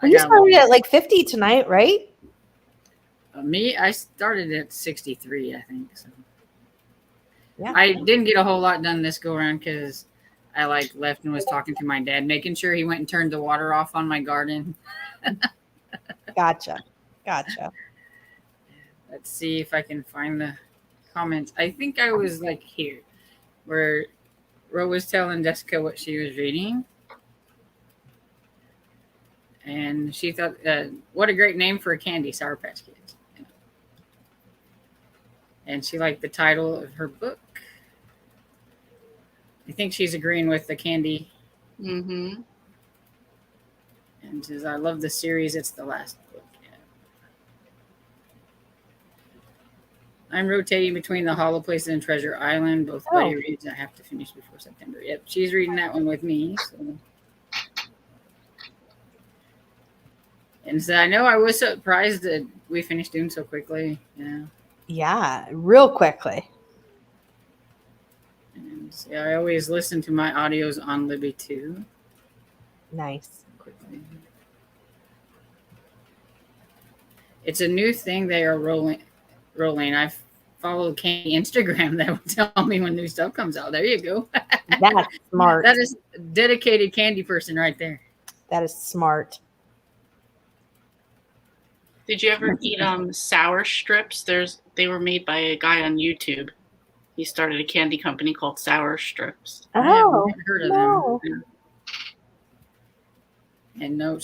S2: You started at like 50 tonight, right?
S1: Me, I started at 63, I think. So
S2: Yeah.
S1: I didn't get a whole lot done this go around because I left and was talking to my dad, making sure he went and turned the water off on my garden.
S2: Gotcha.
S1: Let's see if I can find the comments. I think I was here where Ro was telling Jessica what she was reading. And she thought, what a great name for a candy, Sour Patch Kids. And she liked the title of her book. I think she's agreeing with the candy.
S3: Mm-hmm.
S1: And says, I love the series. It's the last book. Yeah. I'm rotating between The Hollow Places and Treasure Island. Both Buddy reads. I have to finish before September. Yep, she's reading that one with me. So. And so I know I was surprised that we finished Dune so quickly.
S2: Yeah, real quickly.
S1: And so I always listen to my audios on Libby too.
S2: Nice.
S1: Quickly. It's a new thing they are rolling. I've followed Candy Instagram that will tell me when new stuff comes out. There you go.
S2: That's smart.
S1: That is a dedicated candy person right there.
S2: That is smart.
S3: Did you ever eat sour strips? They were made by a guy on YouTube. He started a candy company called Sour Strips.
S2: Oh,
S1: I haven't heard of
S2: no.
S1: them. And no,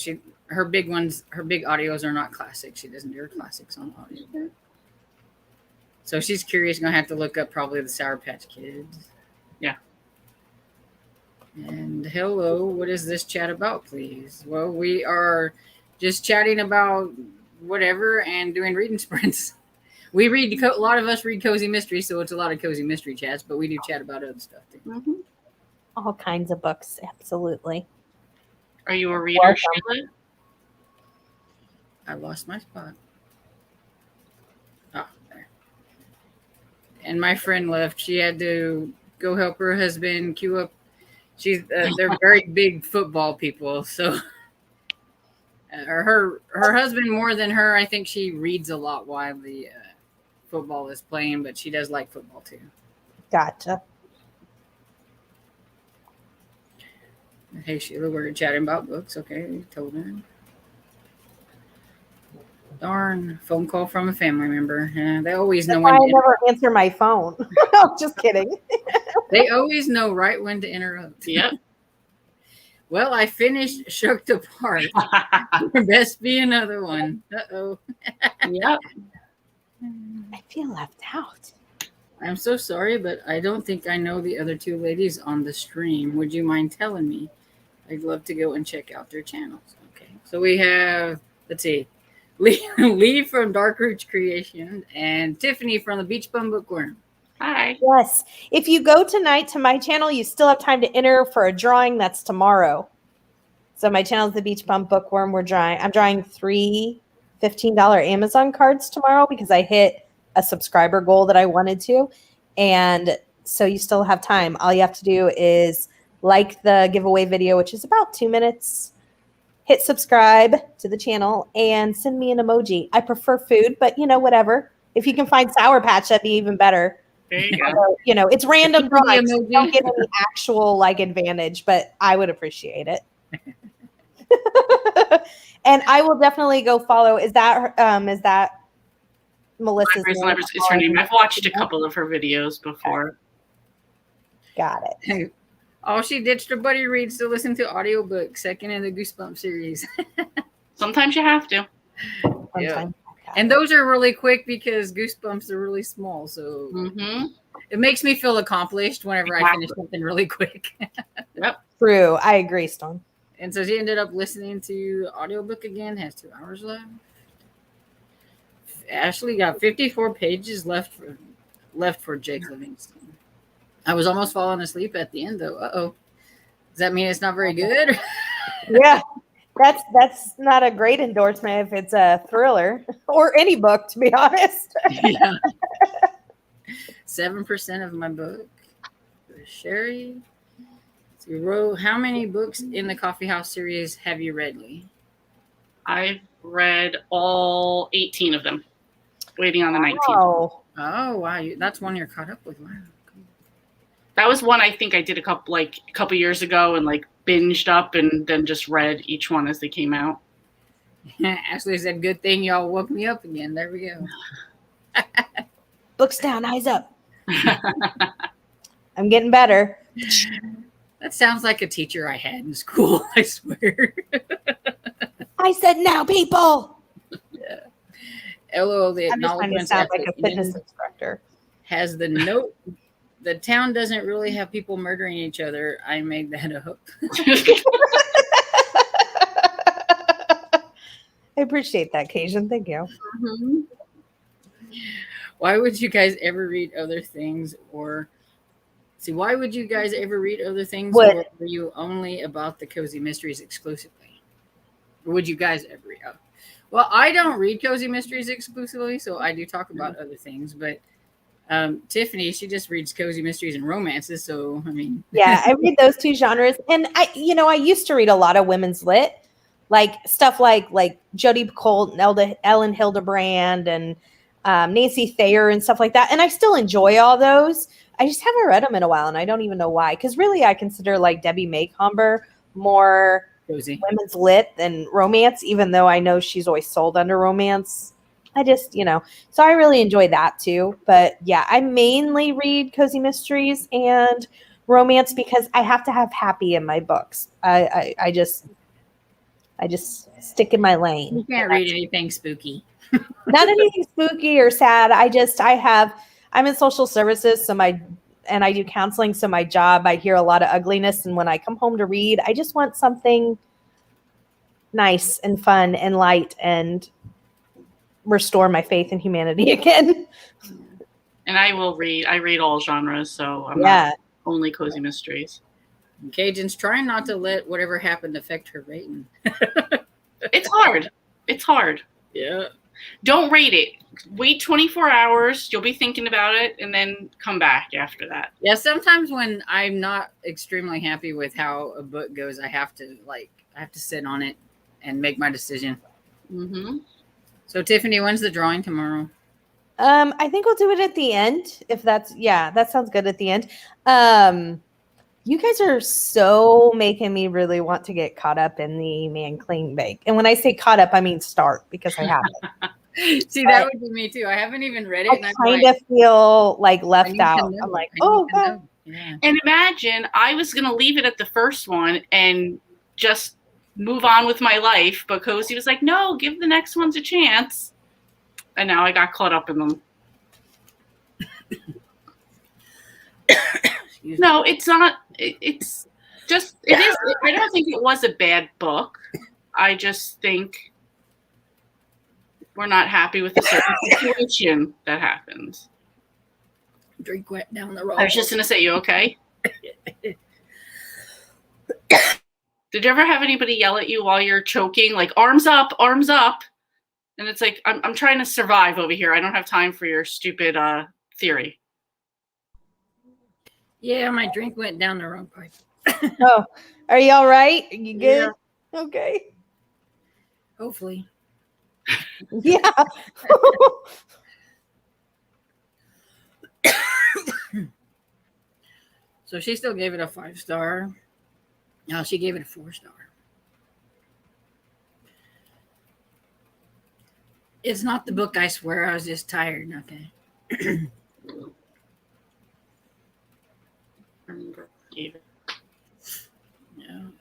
S1: her big audios are not classic. She doesn't do her classics on audio. So she's curious. Gonna have to look up probably the Sour Patch Kids.
S3: Yeah.
S1: And hello, what is this chat about, please? Well, we are just chatting about whatever and doing reading sprints. We read a lot of us read cozy mystery, so it's a lot of cozy mystery chats, but we do chat about other stuff too.
S3: Mm-hmm.
S2: All kinds of books, absolutely.
S3: Are you a reader, Sheila?
S1: I lost my spot. Oh, there. And my friend left. She had to go help her husband queue up. They're very big football people, so her husband more than her. I think she reads a lot while the football is playing, but she does like football too.
S2: Gotcha.
S1: Hey Sheila, we're chatting about books. Okay, told her. Darn, phone call from a family member. Yeah, they always know when.
S2: I never answer my phone. No, just kidding.
S1: They always know right when to interrupt.
S3: Yep.
S1: Well, I finished Shook Apart. There best be another one. Uh-oh.
S3: Yep.
S2: I feel left out.
S1: I'm so sorry, but I don't think I know the other two ladies on the stream. Would you mind telling me? I'd love to go and check out their channels. Okay. So we have, let's see, Lee from Dark Roots Creation and Tiffany from the Beach Bum Bookworm.
S3: Hi.
S2: Yes. If you go tonight to my channel, you still have time to enter for a drawing that's tomorrow. So my channel is the Beach Bum Bookworm. I'm drawing 3 $15 Amazon cards tomorrow because I hit a subscriber goal that I wanted to. And so you still have time. All you have to do is like the giveaway video, which is about 2 minutes. Hit subscribe to the channel and send me an emoji. I prefer food, but whatever. If you can find Sour Patch, that'd be even better.
S3: There you go.
S2: So, it's random drawings. You don't get any actual advantage, but I would appreciate it. And I will definitely go follow. Is that Melissa's
S3: Grace
S2: name?
S3: Levers is her name. I've watched a couple of her videos before.
S2: Got it.
S1: Oh, she ditched her buddy reads to listen to audiobooks, second in the Goosebumps series.
S3: Sometimes you have to.
S1: Yeah.
S2: Sometime.
S1: And those are really quick because Goosebumps are really small. So it makes me feel accomplished whenever I finish something really quick.
S3: Yep.
S2: True. I agree, Stone.
S1: And so she ended up listening to the audiobook again, has 2 hours left. Ashley got 54 pages left for Jake Livingston. I was almost falling asleep at the end though. Uh-oh. Does that mean it's not very good?
S2: Yeah. That's not a great endorsement if it's a thriller or any book, to be honest.
S1: Yeah. 7% of my book. Sherry. So you wrote, how many books in the Coffee House series have you read, Lee?
S3: I've read all 18 of them. Waiting on the 19th.
S2: Oh,
S1: wow. That's one you're caught up with. Wow.
S3: That was one I think I did a couple years ago and like binged up and then just read each one as they came out.
S1: Ashley said, good thing y'all woke me up again. There we go.
S2: books down, eyes up. I'm getting better.
S1: That sounds like a teacher I had in school, I swear.
S2: I said now, people.
S1: Yeah. LOL, the
S2: I'm just trying to
S1: acknowledgement
S2: sound like a fitness instructor.
S1: has the note. The town doesn't really have people murdering each other. I made that up.
S2: I appreciate that, Cajun. Thank you.
S3: Mm-hmm.
S1: Why would you guys ever read other things? Why would you guys ever read other things?
S2: What?
S1: Or were you only about the Cozy Mysteries exclusively? Or would you guys ever read? Well, I don't read Cozy Mysteries exclusively, so I do talk about other things. But Tiffany, she just reads Cozy Mysteries and romances. So, I mean.
S2: Yeah, I read those 2 genres. And I used to read a lot of women's lit, like stuff like Jodi Picoult and Ellen Hildebrand and Nancy Thayer and stuff like that. And I still enjoy all those. I just haven't read them in a while, and I don't even know why. Because really, I consider like Debbie Maycomber more
S1: Cozy.
S2: women's lit than romance, even though I know she's always sold under romance. I just, so I really enjoy that too. But yeah, I mainly read Cozy Mysteries and romance because I have to have happy in my books. I just stick in my lane.
S1: You can't read anything spooky.
S2: Not anything spooky or sad. I'm in social services, and I do counseling. So my job, I hear a lot of ugliness. And when I come home to read, I just want something nice and fun and light and restore my faith in humanity again.
S3: And I read all genres, so I'm not only Cozy Mysteries.
S1: Cajun's trying not to let whatever happened affect her rating.
S3: It's hard.
S1: Yeah.
S3: Don't rate it. Wait 24 hours. You'll be thinking about it and then come back after that.
S1: Yeah, sometimes when I'm not extremely happy with how a book goes, I have to sit on it and make my decision.
S3: Mm-hmm.
S1: So Tiffany, when's the drawing tomorrow?
S2: I think we'll do it at the end. That sounds good at the end. You guys are so making me really want to get caught up in the Man Clean Bake. And when I say caught up, I mean start, because I haven't.
S1: See, that would be me too. I haven't even read it.
S2: I kind of feel like left out. I'm like, oh, God.
S1: Yeah.
S3: And imagine I was going to leave it at the first one and just move on with my life. But Cozy was like, no, give the next ones a chance. And now I got caught up in them. No, it's not. It's just, it is. I don't think it was a bad book. I just think we're not happy with the certain situation that happens.
S1: Drink went down the road.
S3: I was just going to say, you okay? Did you ever have anybody yell at you while you're choking, like arms up? And it's like, I'm trying to survive over here. I don't have time for your stupid theory.
S1: Yeah, my drink went down the wrong pipe.
S2: Oh, are you all right? Are you good?
S1: Yeah.
S2: Okay.
S1: Hopefully.
S2: Yeah.
S1: So she still gave it a 5-star. No, she gave it a 4-star. It's not the book, I swear. I was just tired. Okay. No.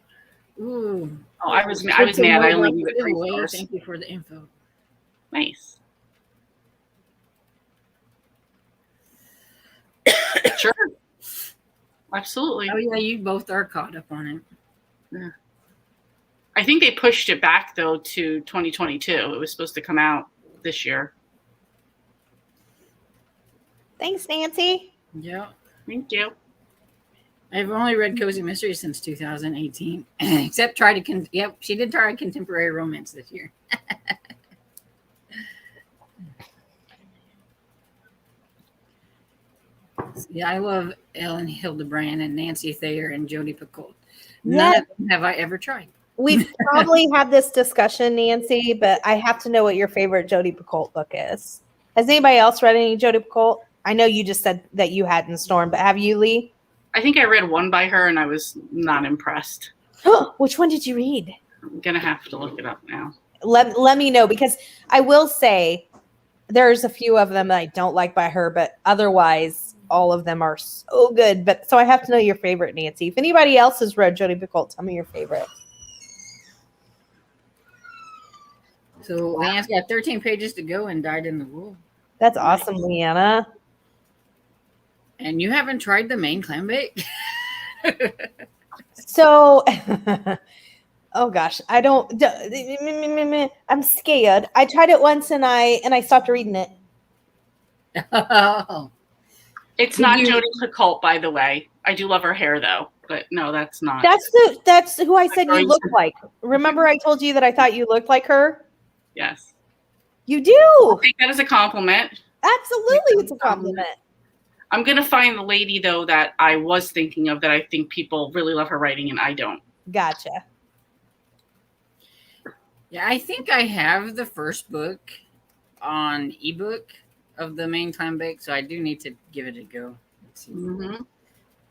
S1: Ooh.
S3: Oh, I was mad. I only gave it 3 stars.
S1: Thank you for the info.
S3: Nice. Sure. Absolutely.
S1: Oh yeah, you both are caught up on it.
S3: Yeah. I think they pushed it back though to 2022. It was supposed to come out this year.
S2: Thanks, Nancy.
S1: Yeah.
S3: Thank you.
S1: I've only read Cozy Mystery since 2018, except try to. Yep, she did try a contemporary romance this year. Yeah, I love Ellen Hildebrand and Nancy Thayer and Jodi Picoult. None of them have I ever tried.
S2: We've probably had this discussion, Nancy, but I have to know what your favorite Jodi Picoult book is. Has anybody else read any Jodi Picoult? I know you just said that you hadn't, Storm, but have you, Lee?
S3: I think I read one by her and I was not impressed.
S2: Which one did you read?
S3: I'm going to have to look it up now.
S2: Let me know, because I will say there's a few of them that I don't like by her, but otherwise all of them are so good. But so I have to know your favorite, Nancy. If anybody else has read Jodi Picoult, tell me your favorite.
S1: So Leanne's got 13 pages to go and Dyed in the Wool.
S2: That's awesome, Leanna.
S1: And you haven't tried the main clam bake?
S2: So, oh gosh, I don't. I'm scared. I tried it once and I stopped reading it.
S1: Oh.
S3: It's not Jodi Picoult, by the way. I do love her hair though, but no, that's not.
S2: That's who I said you look like. Remember, I told you that I thought you looked like her.
S3: Yes,
S2: you do.
S3: I take that as a compliment.
S2: Absolutely, it's a compliment.
S3: I'm gonna find the lady though that I was thinking of that I think people really love her writing and I don't.
S2: Gotcha.
S1: Yeah, I think I have the first book on ebook of the main clam bake, so I do need to give it a go. Let's see.
S3: Mm-hmm.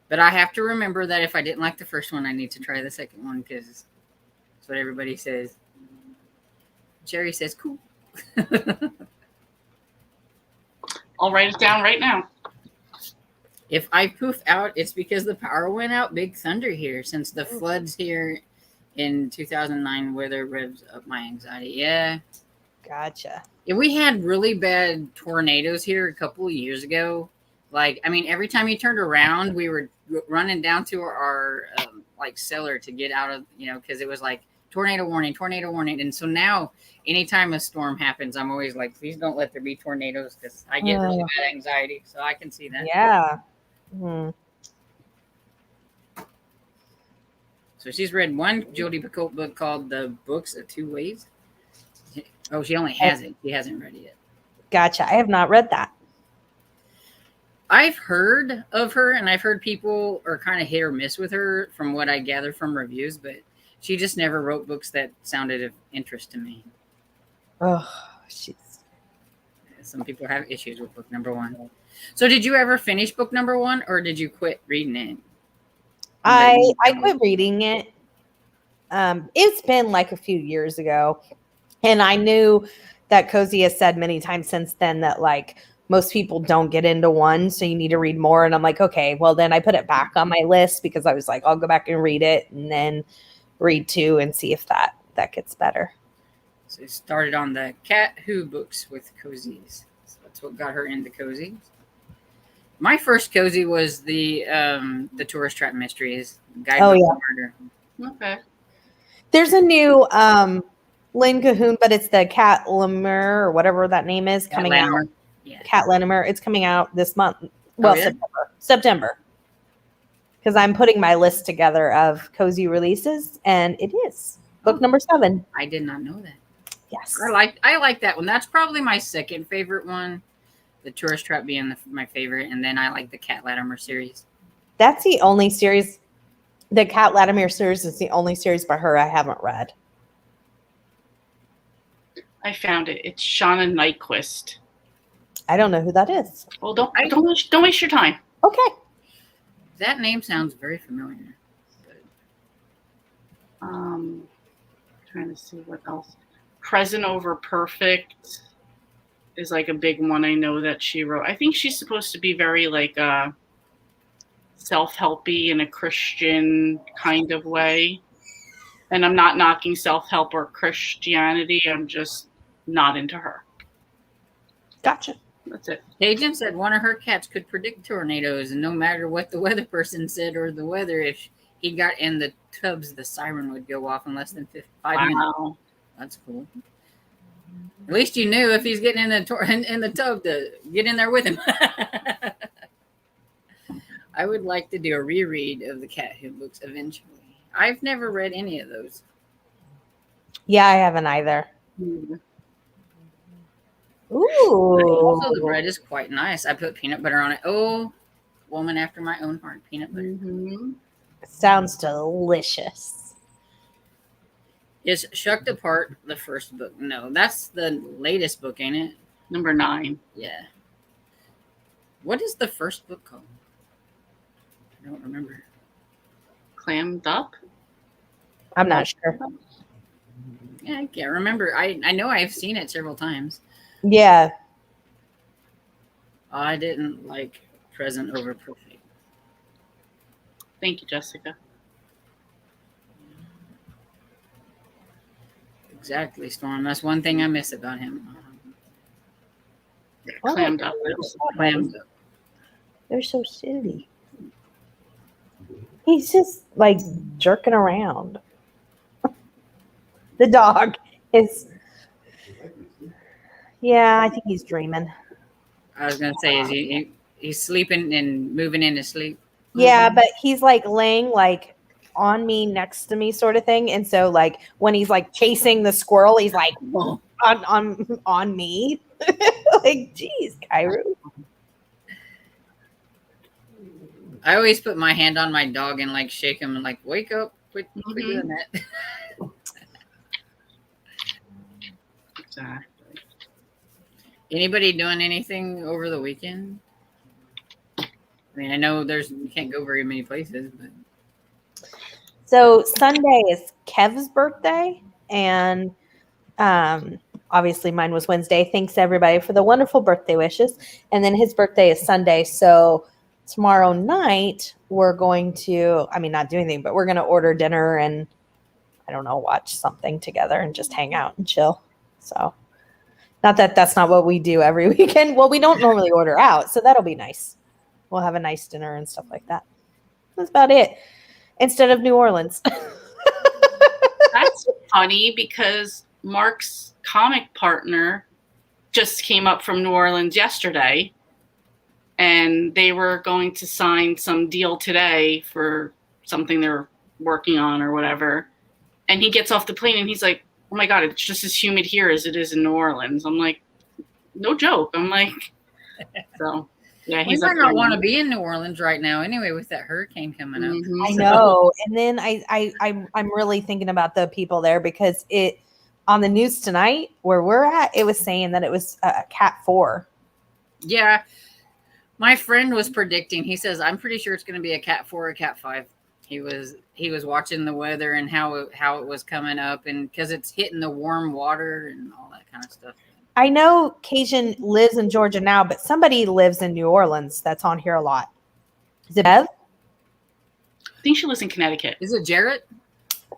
S1: But I have to remember that if I didn't like the first one, I need to try the second one because that's what everybody says. Jerry says, cool.
S3: I'll write it down right now.
S1: If I poof out, it's because the power went out. Big thunder here since the floods here in 2009 weather revs up my anxiety. Yeah.
S2: Gotcha.
S1: Yeah, we had really bad tornadoes here a couple of years ago. Like, I mean, every time you turned around, we were running down to our like cellar to get out of, because it was like tornado warning. And so now anytime a storm happens, I'm always like, please don't let there be tornadoes because I get really bad anxiety. So I can see that.
S2: Yeah. Hmm.
S1: So she's read one Jodi Picoult book called The Books of Two Ways. Oh, she only has it. She hasn't read it yet.
S2: Gotcha. I have not read that.
S1: I've heard of her, and I've heard people are kind of hit or miss with her from what I gather from reviews, but she just never wrote books that sounded of interest to me.
S2: Oh, she's...
S1: Some people have issues with book number one. So did you ever finish book number one, or did you quit reading it?
S2: I quit reading it. It's been like a few years ago. And I knew that Cozy has said many times since then that like most people don't get into one, so you need to read more. And I'm like, okay, well then I put it back on my list because I was like, I'll go back and read it and then read two and see if that gets better.
S1: So she started on the Cat Who books with cozies. So that's what got her into cozies. My first cozy was the Tourist Trap Mysteries. Guidebook to Murder.
S3: Okay.
S2: There's a new Lynn Cahoon, but it's the Cat Latimer or whatever that name is coming out.
S1: Yeah.
S2: Cat Latimer. It's coming out this month. Well,
S1: yeah?
S2: September. Because I'm putting my list together of cozy releases, and it is book number 7.
S1: I did not know that.
S2: Yes.
S1: I like that one. That's probably my second favorite one. The Tourist Trap being my favorite, and then I like the Cat Latimer series.
S2: That's the only series. The Cat Latimer series is the only series by her I haven't read.
S3: I found it. It's Shauna Nyquist.
S2: I don't know who that is.
S3: Well, don't waste your time.
S2: Okay.
S1: That name sounds very familiar.
S3: Trying to see what else. Present Over Perfect. is like a big one I know that she wrote. I think she's supposed to be very like self-helpy in a Christian kind of way. And I'm not knocking self-help or Christianity. I'm just not into her.
S2: Gotcha.
S3: That's it.
S1: Cajun said one of her cats could predict tornadoes, and no matter what the weather person said or the weather, if he got in the tubs, the siren would go off in less than 5 minutes.
S3: Wow.
S1: That's cool. At least you knew if he's getting in the tub to get in there with him. I would like to do a reread of the Cat Who books eventually. I've never read any of those.
S2: Yeah, I haven't either.
S3: Mm.
S2: Ooh.
S1: Also, the bread is quite nice. I put peanut butter on it. Oh, woman after my own heart, peanut butter.
S3: Mm-hmm.
S2: Sounds delicious.
S1: Is Shucked Apart the first book? No, that's the latest book, ain't it?
S3: Number 9.
S1: Yeah. What is the first book called? I don't remember.
S3: Clammed Up?
S2: I'm not sure.
S1: Yeah, I can't remember. I know I've seen it several times.
S2: Yeah.
S1: I didn't like Present Over Perfect.
S3: Thank you, Jessica.
S1: Exactly, Storm. That's one thing I miss about him.
S3: Clammed Up.
S1: Clammed Up.
S2: They're so silly. He's just like jerking around. The dog is. Yeah, I think he's dreaming.
S1: I was gonna say, is he's sleeping and moving in his sleep?
S2: Yeah, but he's like laying like on me, next to me, sort of thing. And so like when he's like chasing the squirrel, he's like
S1: Oh,
S2: on me. Like, geez, Cairo.
S1: I always put my hand on my dog and like shake him and like wake up, quit doing that.
S3: Exactly.
S1: Anybody doing anything over the weekend? I mean, I know you can't go very many places, but
S2: So Sunday is Kev's birthday, and obviously mine was Wednesday. Thanks everybody for the wonderful birthday wishes. And then his birthday is Sunday. So tomorrow night we're going to, I mean, not do anything, but we're going to order dinner and I don't know, watch something together and just hang out and chill. So not that that's not what we do every weekend. Well, we don't normally order out, so that'll be nice. We'll have a nice dinner and stuff like that. That's about it. Instead of New Orleans.
S3: That's funny because Mark's comic partner just came up from New Orleans yesterday, and they were going to sign some deal today for something they're working on or whatever. And he gets off the plane and he's like, "Oh my God, it's just as humid here as it is in New Orleans." I'm like, no joke. I'm like, so yeah,
S1: we
S3: he's
S1: might
S3: up
S1: not
S3: there
S1: want to
S3: now.
S1: be in New Orleans right now anyway with that hurricane coming up.
S3: Mhm.
S2: I know. And then I'm really thinking about the people there because it on the news tonight where we're at, it was saying that it was a Cat 4.
S1: Yeah. My friend was predicting, he says, I'm pretty sure it's going to be a Cat 4 or Cat 5. He was watching the weather and how it was coming up, and because it's hitting the warm water and all that kind of stuff.
S2: I know Cajun lives in Georgia now, but somebody lives in New Orleans that's on here a lot. Is it Bev?
S3: I think she lives in Connecticut.
S1: Is it Jarrett?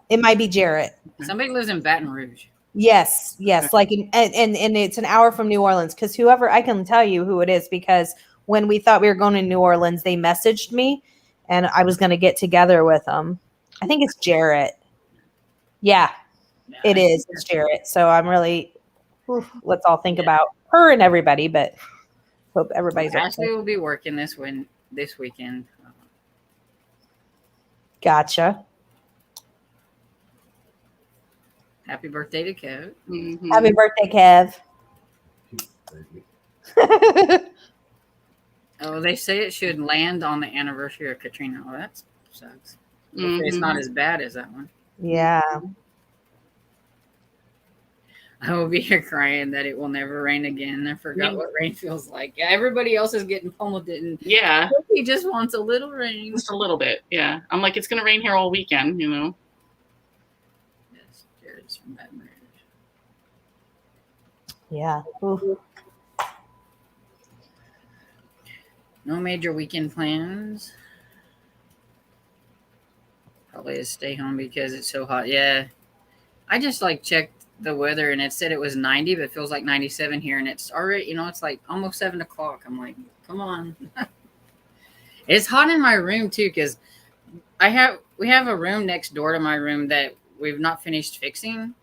S2: It might be Jarrett.
S1: Somebody lives in Baton Rouge.
S2: Yes. Like, and it's an hour from New Orleans because whoever, I can tell you who it is because when we thought we were going to New Orleans, they messaged me and I was going to get together with them. I think it's Jarrett. Yeah, it is. It's Jarrett. So I'm really, let's all think about her and everybody, but hope everybody's
S1: Ashley
S2: okay.
S1: will be working this weekend.
S2: Gotcha.
S1: Happy birthday to Kev.
S3: Mhm.
S2: Happy birthday, Kev.
S1: Oh, they say it should land on the anniversary of Katrina. Oh, that sucks. Hopefully it's not as bad as that one.
S2: Yeah.
S1: I will be here crying that it will never rain again. I forgot what rain feels like. Yeah, everybody else is getting pummeled, and
S3: Yeah,
S1: he just wants a little rain.
S3: just a little bit. Yeah, I'm like, it's gonna rain here all weekend, you know.
S1: Yes, Jared's from Baton Rouge.
S2: Yeah. Ooh.
S1: No major weekend plans. Probably to stay home because it's so hot. Yeah. I just like checked the weather and it said it was 90, but it feels like 97 here. And it's already, it's like almost 7 o'clock. I'm like, come on. It's hot in my room too because we have a room next door to my room that we've not finished fixing.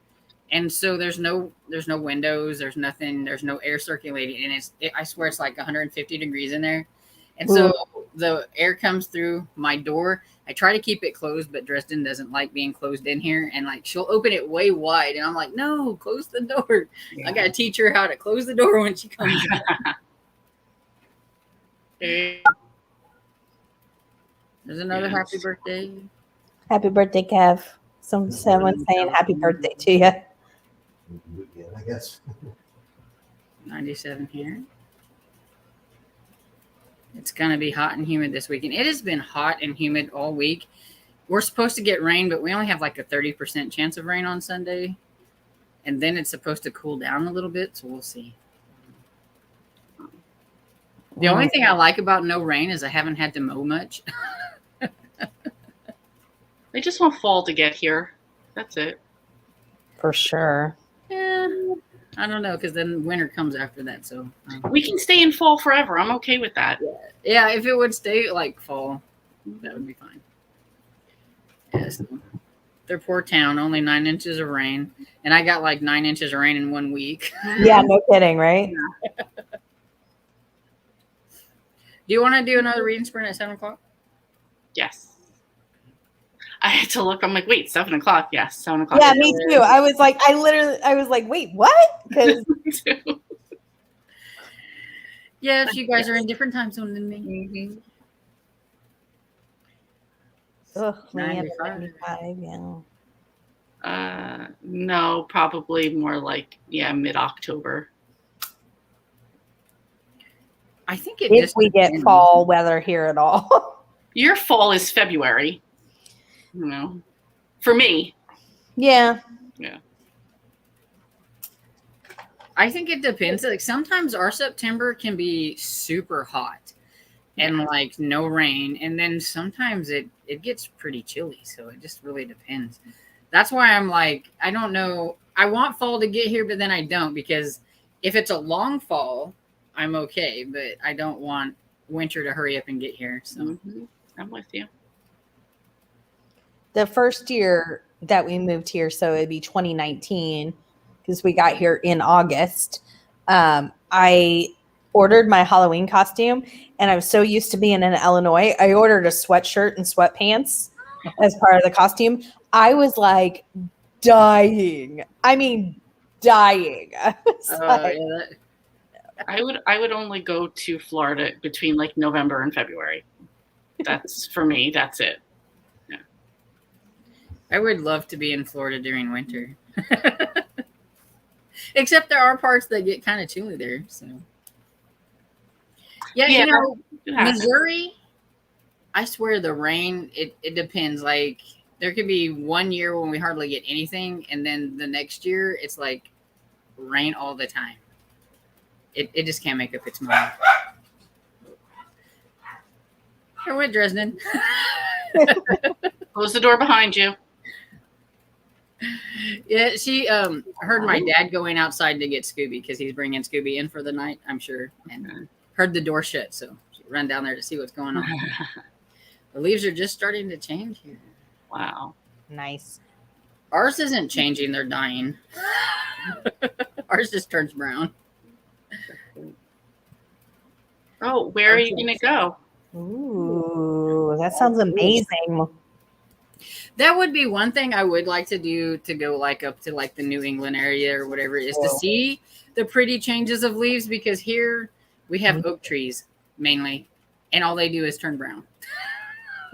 S1: And so there's no windows, there's nothing, there's no air circulating, and I swear it's like 150 degrees in there. And so the air comes through my door. I try to keep it closed, but Dresden doesn't like being closed in here, and like she'll open it way wide, and I'm like, no, close the door.
S3: Yeah.
S1: I gotta teach her how to close the door when she comes in. There's another happy birthday.
S2: Happy birthday, Kev. Someone saying happy birthday to you.
S4: Weekend, I guess.
S1: 97 here. It's going to be hot and humid this weekend. It has been hot and humid all week. We're supposed to get rain, but we only have like a 30% chance of rain on Sunday. And then it's supposed to cool down a little bit, so we'll see. The only thing I like about no rain is I haven't had to mow much.
S3: I just want fall to get here. That's it.
S2: For sure.
S1: Yeah, I don't know, because then winter comes after that. So
S3: We can stay in fall forever. I'm okay with that.
S1: yeah, if it would stay like fall, that would be fine. Yes, their poor town, only 9 inches of rain, and I got like 9 inches of rain in 1 week.
S2: Yeah, no kidding, right?
S1: Do you want to do another reading sprint at 7 o'clock?
S3: Yes. I had to look. I'm like, wait, 7 o'clock. Yes, 7 o'clock.
S2: Yeah, me too. I was like, wait, what? Because
S1: Yes, you guys are in different time zone than me.
S2: ugh, man,
S1: 95.
S2: 95, yeah.
S3: No, probably more like mid-October.
S1: I think it
S2: If
S1: just
S2: we get
S1: depends.
S2: fall weather here at all.
S3: Your fall is February. For me.
S2: Yeah.
S1: I think it depends. Like sometimes our September can be super hot and like no rain, and then sometimes it gets pretty chilly. So it just really depends. That's why I'm like, I don't know. I want fall to get here, but then I don't, because if it's a long fall, I'm okay, but I don't want winter to hurry up and get here. So
S3: I'm with you.
S2: The first year that we moved here, so it'd be 2019, because we got here in August. I ordered my Halloween costume, and I was so used to being in Illinois, I ordered a sweatshirt and sweatpants as part of the costume. I was like dying. I mean, dying. I was like,
S3: I would only go to Florida between like November and February. That's for me. That's it.
S1: I would love to be in Florida during winter. Except there are parts that get kind of chilly there. So yeah, Missouri, I swear the rain, it depends. Like there could be 1 year when we hardly get anything, and then the next year it's like rain all the time. It just can't make up its mind. Here went Dresden.
S3: Close the door behind you.
S1: Yeah, she heard my dad going outside to get Scooby because he's bringing Scooby in for the night, I'm sure, and heard the door shut, so she ran down there to see what's going on. The leaves are just starting to change here.
S3: Wow.
S2: nice.
S1: Ours isn't changing, they're dying. Ours just turns brown.
S3: Oh, where are you going to go?
S2: Ooh, that sounds amazing.
S1: That would be one thing I would like to do, to go like up to like the New England area or whatever, is to see the pretty changes of leaves, because here we have oak trees mainly, and all they do is turn brown.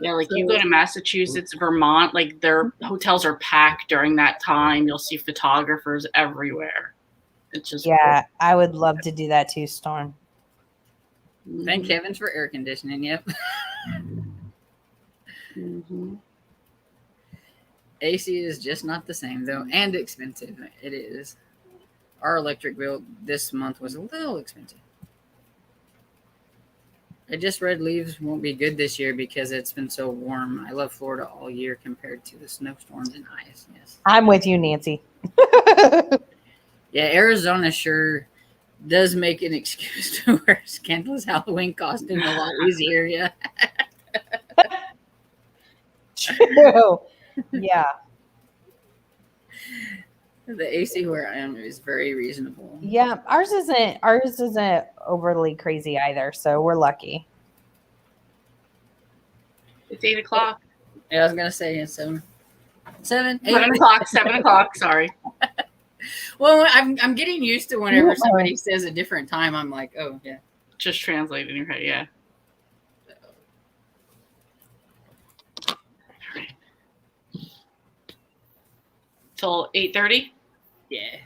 S3: Yeah, like you go to Massachusetts, Vermont, like their hotels are packed during that time. You'll see photographers everywhere. It's just
S2: Yeah, I would love to do that too, Storm.
S1: Thank heavens for air conditioning. Yep.
S3: Mm-hmm.
S1: AC is just not the same though, and expensive. It is. Our electric bill this month was a little expensive. I just read leaves won't be good this year because it's been so warm. I love Florida all year compared to the snowstorms and ice. Yes.
S2: I'm with you, Nancy.
S1: Yeah, Arizona sure does make an excuse to wear scandalous Halloween costume a lot easier. Yeah.
S2: True. Yeah.
S1: The AC where I am is very reasonable.
S2: Yeah. Ours isn't overly crazy either, so we're lucky.
S3: It's 8 o'clock.
S1: Yeah, I was gonna say it's 7, 8.
S3: 7 o'clock. 7 o'clock. Sorry.
S1: Well, I'm getting used to whenever somebody says a different time. I'm like, oh yeah.
S3: Just translate in your head. Yeah. Till 8:30.
S1: Yeah.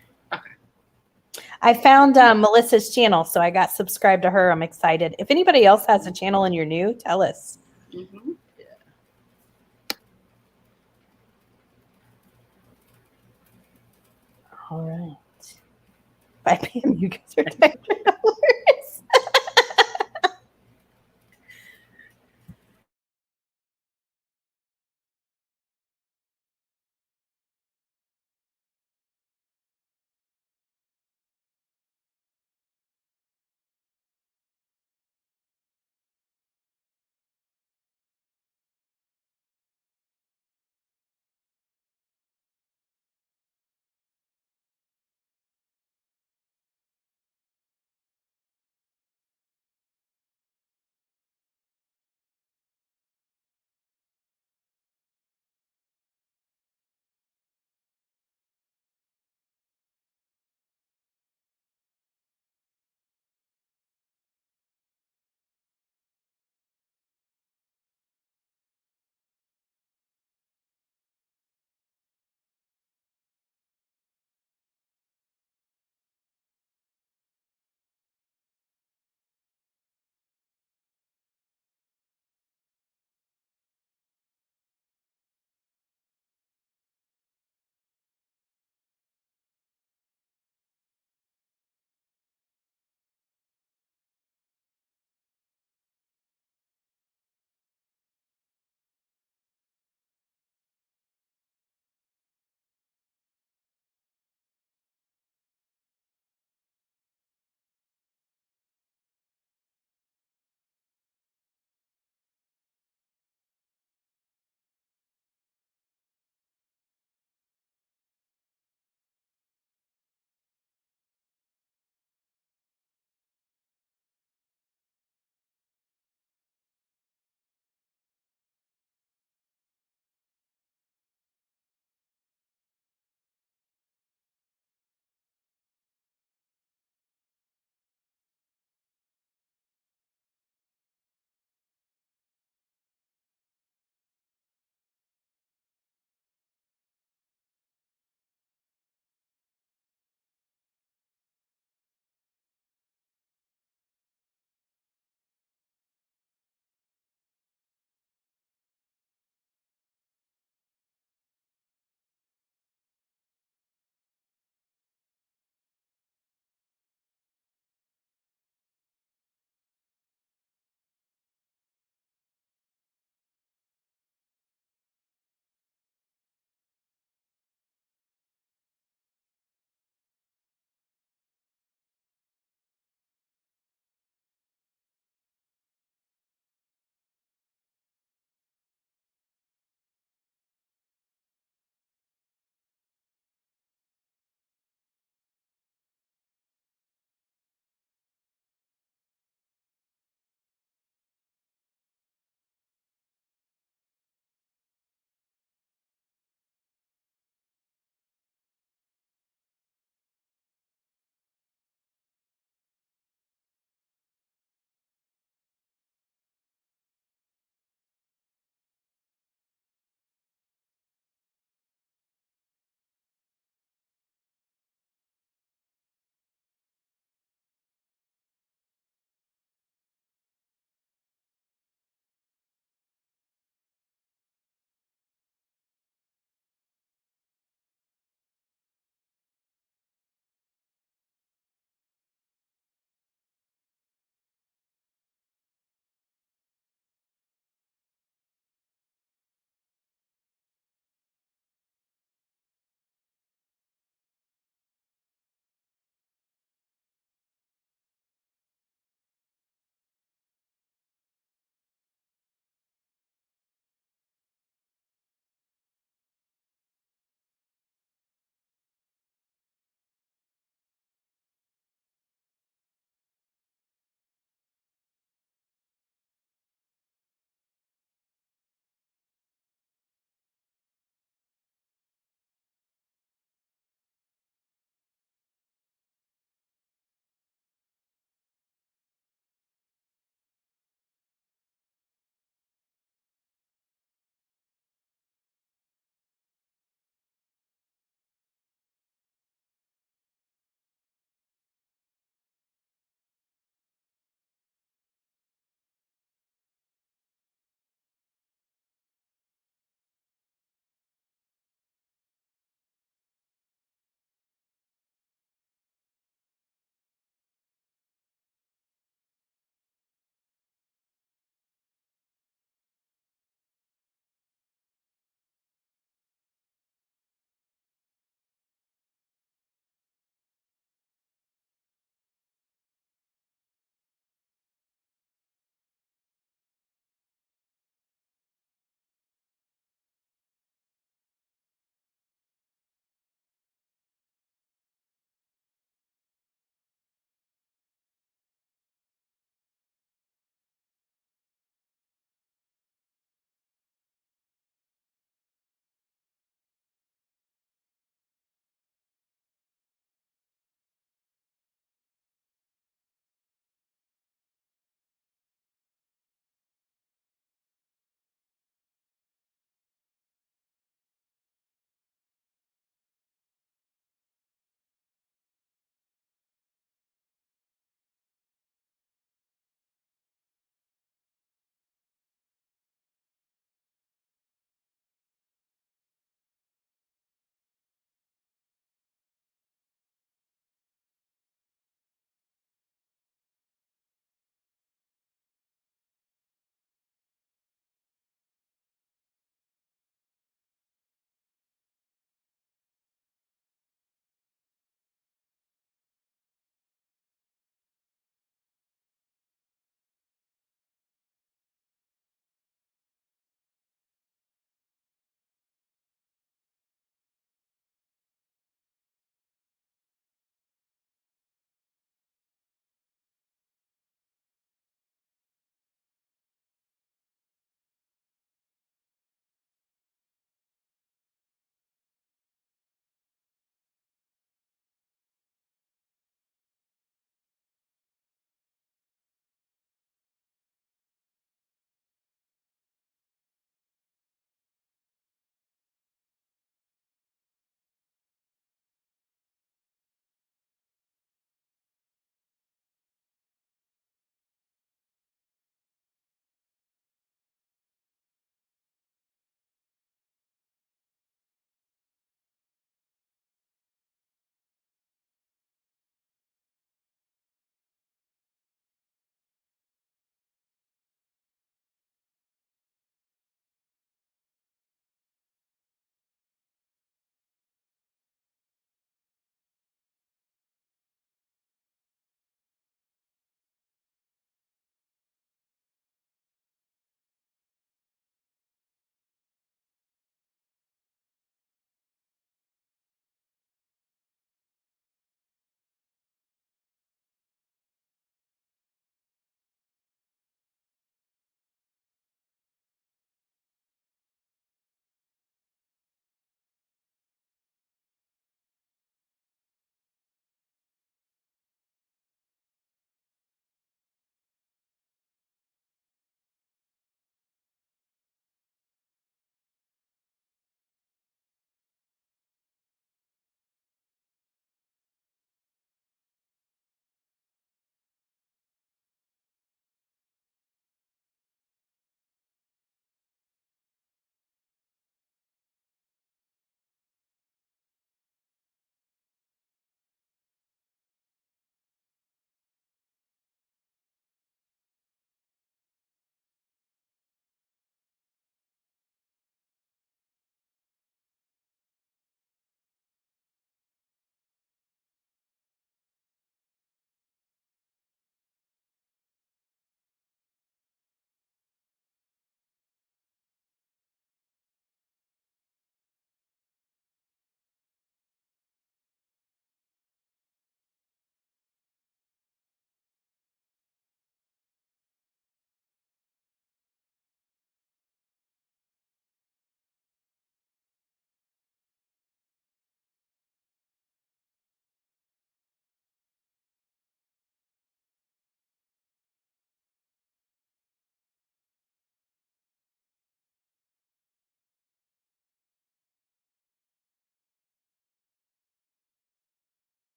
S2: I found Melissa's channel, so I got subscribed to her. I'm excited. If anybody else has a channel and you're new, tell us.
S3: Mm-hmm.
S2: All right. Bye, Pam. You guys are typing.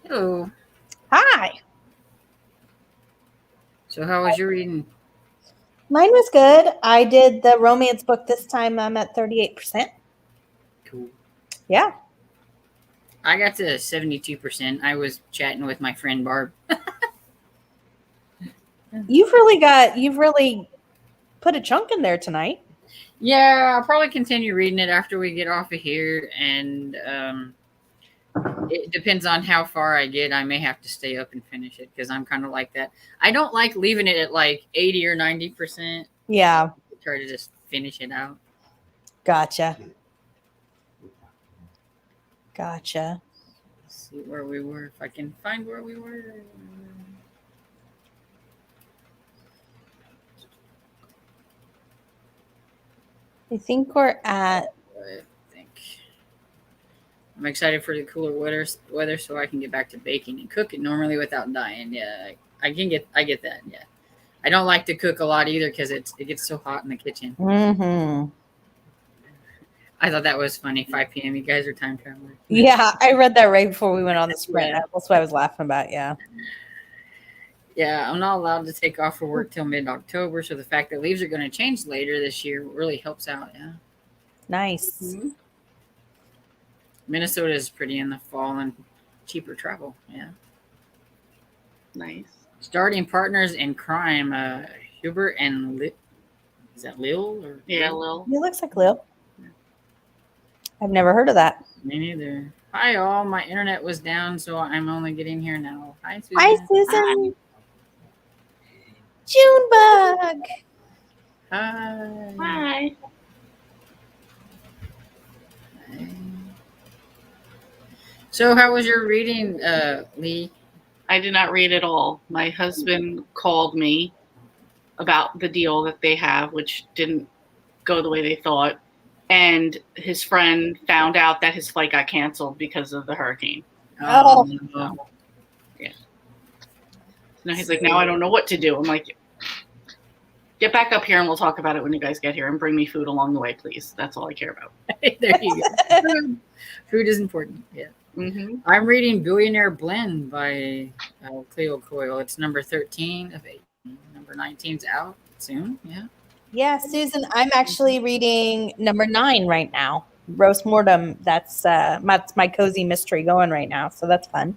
S1: Hello.
S2: Hi.
S1: So how was your reading?
S2: Mine was good. I did the romance book this time. I'm at 38%.
S1: Cool.
S2: Yeah.
S1: I got to 72%. I was chatting with my friend Barb.
S2: You've really put a chunk in there tonight.
S1: Yeah, I'll probably continue reading it after we get off of here, and it depends on how far I get. I may have to stay up and finish it because I'm kind of like that. I don't like leaving it at like 80 or 90%.
S2: Yeah.
S1: Try to just finish it out.
S2: Gotcha. Gotcha.
S1: Let's see where we were. If I can find where we were.
S2: I think we're at
S1: I think I'm excited for the cooler weather so I can get back to baking and cooking normally without dying. Yeah, I get that. Yeah, I don't like to cook a lot either because it gets so hot in the kitchen.
S2: Mm-hmm.
S1: I thought that was funny. 5 p.m. You guys are time travelers.
S2: Yeah, I read that right before we went on the sprint.
S1: Yeah.
S2: That's what I was laughing about. Yeah.
S1: Yeah, I'm not allowed to take off for work till mid-October, so the fact that leaves are going to change later this year really helps out. Yeah.
S2: Nice.
S3: Mhm.
S1: Minnesota is pretty in the fall and cheaper travel. Yeah.
S3: Nice.
S1: Starting partners in crime, Hubert and is that Lil or
S3: Yeah, Lil.
S2: He looks like Lil. I've never heard of that.
S1: Me neither. Hi all, my internet was down, so I'm only getting here now. Hi Susan.
S2: Hi, Susan. Junebug.
S1: Hi.
S3: Hi.
S1: So how was your reading, Lee?
S3: I did not read at all. My husband called me about the deal that they have, which didn't go the way they thought. And his friend found out that his flight got canceled because of the hurricane.
S2: Oh.
S1: No.
S3: Yeah. So he's like, now I don't know what to do. I'm like, get back up here and we'll talk about it when you guys get here and bring me food along the way, please. That's all I care about.
S1: There you go. Food is important. Yeah.
S3: Mm-hmm.
S1: I'm reading Billionaire Blend by Cleo Coyle. It's number 13 of 18. Number 19's out soon. Yeah.
S2: Yeah, Susan, I'm actually reading number 9 right now. Roast Mortem. That's my cozy mystery going right now, so that's fun.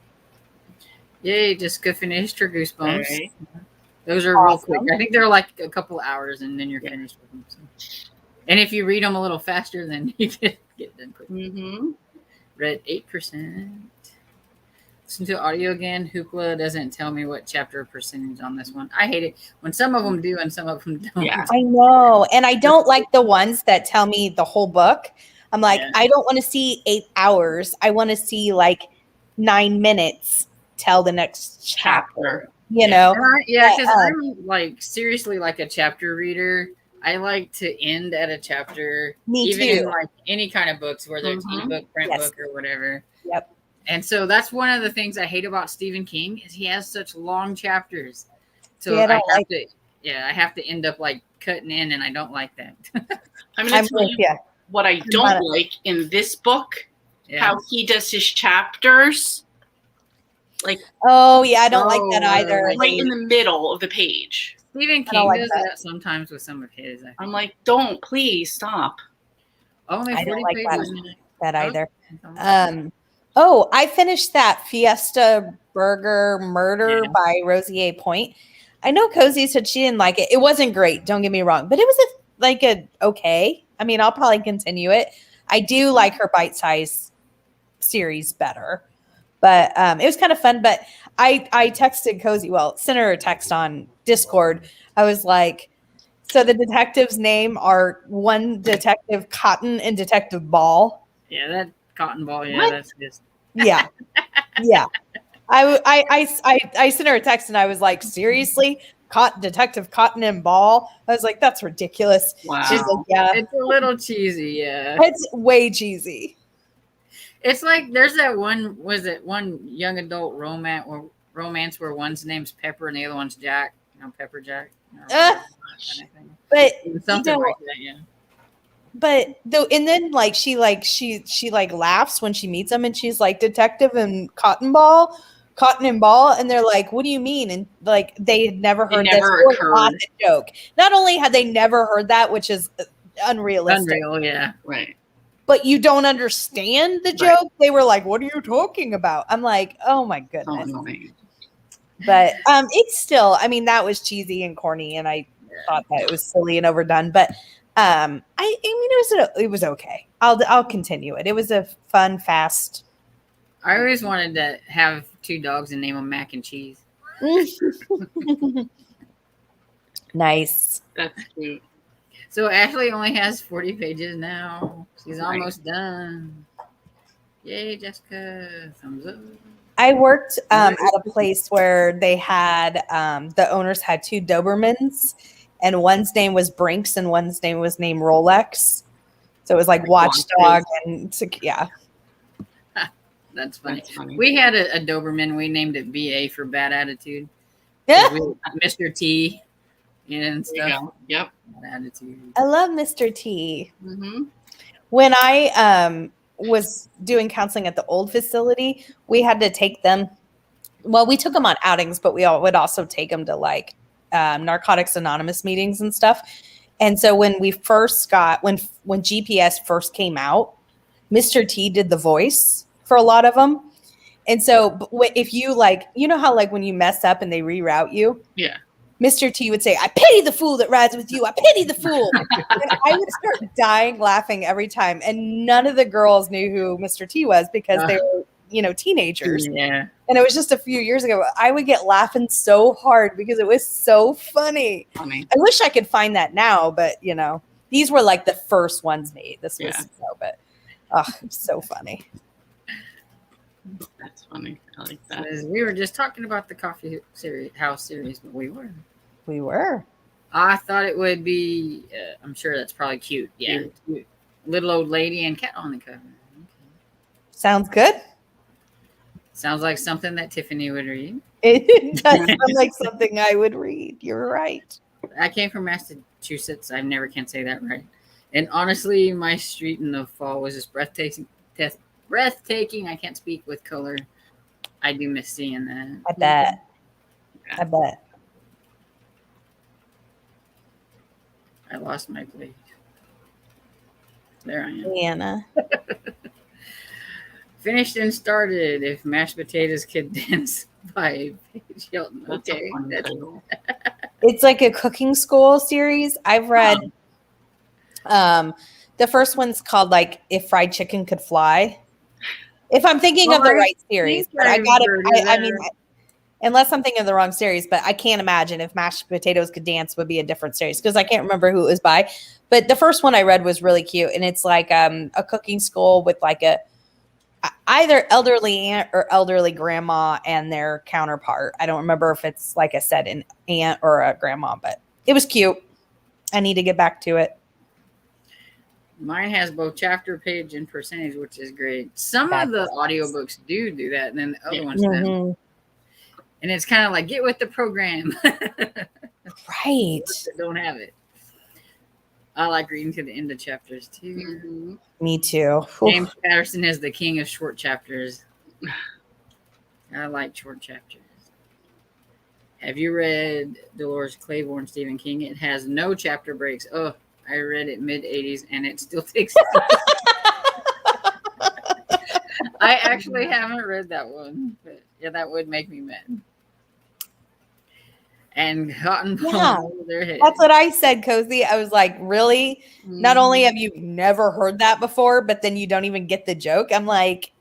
S1: Yay, just finished her Goosebumps.
S3: Right.
S1: Those are real
S2: Awesome.
S1: quick. I think they're like a couple hours and then you're
S3: Yeah.
S1: finished with them. So. And if you read them a little faster, then you can get them quick.
S3: Mm-hmm.
S1: Read 8%. Listen to audio again. Hoopla doesn't tell me what chapter percentage on this one. I hate it when some of them do and some of them don't.
S3: Yeah.
S2: I know. And I don't like the ones that tell me the whole book. I'm like,
S1: Yeah.
S2: I don't want to see 8 hours. I want to see like 9 minutes till the next chapter. You know?
S1: Yeah, because I'm like seriously like a chapter reader. I like to end at a chapter.
S2: Me
S1: even
S2: too.
S1: in like any kind of books, whether it's
S3: Mhm.
S1: ebook, print
S2: Yes.
S1: book, or whatever.
S2: Yep.
S1: And so that's one of the things I hate about Stephen King is he has such long chapters. So
S2: Yeah, I
S1: I
S2: don't
S1: have
S2: like
S1: to I have to end up like cutting in and I don't like that.
S3: I'm
S2: I'm
S3: going to tell
S2: with
S3: you
S2: you.
S3: what I don't like in this book,
S1: Yeah.
S3: how he does his chapters like
S2: Oh, yeah, I don't like that
S1: Oh,
S2: either.
S3: right in the middle of the page.
S1: Stephen
S2: I don't
S1: King
S2: like
S1: does
S2: that.
S1: that sometimes with some of his. I think.
S3: I'm like, don't, please stop.
S1: Only
S2: I
S1: 40
S2: don't like
S1: pages.
S2: that either.
S1: Okay.
S2: Oh, I finished that Fiesta Burger Murder
S1: Yeah.
S2: by Rosie A. Point. I know Cozy said she didn't like it. It wasn't great, don't get me wrong, but it was a okay. I mean, I'll probably continue it. I do like her bite-size series better. But it was kind of fun. But I texted Cozy, sent her a text on Discord. I was like, so the detectives' name are one Detective Cotton and Detective Ball.
S1: Yeah, that cotton ball. Yeah,
S3: What?
S1: that's just.
S2: Yeah. Yeah. I sent her a text and I was like, seriously? Detective Cotton and Ball? I was like, that's ridiculous.
S3: Wow.
S2: She's like, yeah,
S1: It's a little cheesy. Yeah.
S2: it's way cheesy.
S1: It's like there's that one. Was it one young adult romance where one's name's Pepper and the other one's Jack? You know, Pepper Jack. You know,
S2: Ugh.
S1: kind of thing.
S2: But
S1: Something
S2: you know,
S1: like that. Yeah.
S2: but though, and then she laughs when she meets him and she's like, Detective and Cotton Ball. Cotton and Ball, and they're like, what do you mean? And like they had never heard this
S3: never
S2: or
S3: occurred.
S2: thought the joke. Not only had they never heard that, which is unrealistic,
S1: Unreal, yeah.
S3: Right.
S2: but you don't understand the joke.
S3: Right.
S2: They were like, what are you talking about? I'm like, oh my
S3: So
S2: goodness.
S3: annoying.
S2: But it's still, I mean, that was cheesy and corny, and I thought that it was silly and overdone. But I mean, it was okay. I'll continue it. It was a fun, fast.
S1: I always wanted to have 2 dogs and name them Mac and Cheese.
S2: Nice.
S3: That's cute.
S1: So Ashley only has 40 pages now. She's
S3: Right.
S1: almost done. Yay, Jessica. Thumbs up.
S2: I worked at a place where they had the owners had 2 Dobermans, and one's name was Brinks and one's name was named Rolex. So it was like Watchdog and yeah.
S1: That's funny.
S3: That's funny.
S1: We had a Doberman. We named it BA for bad attitude.
S2: Yeah.
S1: Mr. T and
S3: There you
S1: stuff.
S3: go. Yep.
S1: Bad attitude.
S2: I love Mr. T.
S3: Mm-hmm.
S2: When I was doing counseling at the old facility, we had to take them. Well, we took them on outings, but we would also take them to like Narcotics Anonymous meetings and stuff. And so when we first got when GPS first came out, Mr. T did the voice for a lot of them. And so if you like, you know how like when you mess up and they reroute you,
S3: Yeah.
S2: Mr. T would say, I pity the fool that rides with you. I pity the fool. And I would start dying laughing every time. And none of the girls knew who Mr. T was because they were, teenagers.
S1: Yeah.
S2: And it was just a few years ago. I would get laughing so hard because it was so funny.
S3: Funny.
S2: I wish I could find that now, but these were like the first ones made. This was but it's so funny.
S3: That's funny. I like that.
S1: Says, we were just talking about the coffee house series, but we were.
S2: We were.
S1: I thought it would be. I'm sure that's probably cute. Yeah, cute. Little old lady and cat on the cover. Okay.
S2: Sounds good.
S1: Sounds like something that Tiffany would read.
S2: It does sound like something I would read. You're right.
S1: I came from Massachusetts. I never can say that right. And honestly, my street in the fall was just breathtaking. Breathtaking. I can't speak with color. I do miss seeing that.
S2: I bet.
S3: Yeah.
S2: I bet.
S1: I lost my place. There I am.
S2: Anna.
S1: Finished and started. If mashed potatoes could dance by Paige Hilton.
S3: That's a
S1: Okay.
S3: fun
S1: That's
S3: title.
S2: It's like a cooking school series. I've read the first one's called like If Fried Chicken Could Fly. If I'm thinking of the right series, but I got it. I mean, unless I'm thinking of the wrong series, but I can't imagine if Mashed Potatoes Could Dance would be a different series because I can't remember who it was by. But the first one I read was really cute, and it's like a cooking school with like either elderly aunt or elderly grandma and their counterpart. I don't remember if it's like I said an aunt or a grandma, but it was cute. I need to get back to it.
S1: Mine has both chapter, page, and percentage, which is great. Some of the audiobooks do that, and then the other ones don't.
S2: Mhm.
S1: And it's kind of like, get with the program.
S2: Right.
S1: Don't have it. I like reading to the end of chapters, too.
S3: Mm-hmm.
S2: Me too.
S1: James Patterson is the king of short chapters. I like short chapters. Have you read Dolores Claiborne, Stephen King? It has no chapter breaks. Oh, I read it mid-'80s, and it still takes I actually haven't read that one, but yeah, that would make me mad. And cotton balls over their head.
S2: That's what I said, Cozy. I was like, really? Not only have you never heard that before, but then you don't even get the joke. I'm like,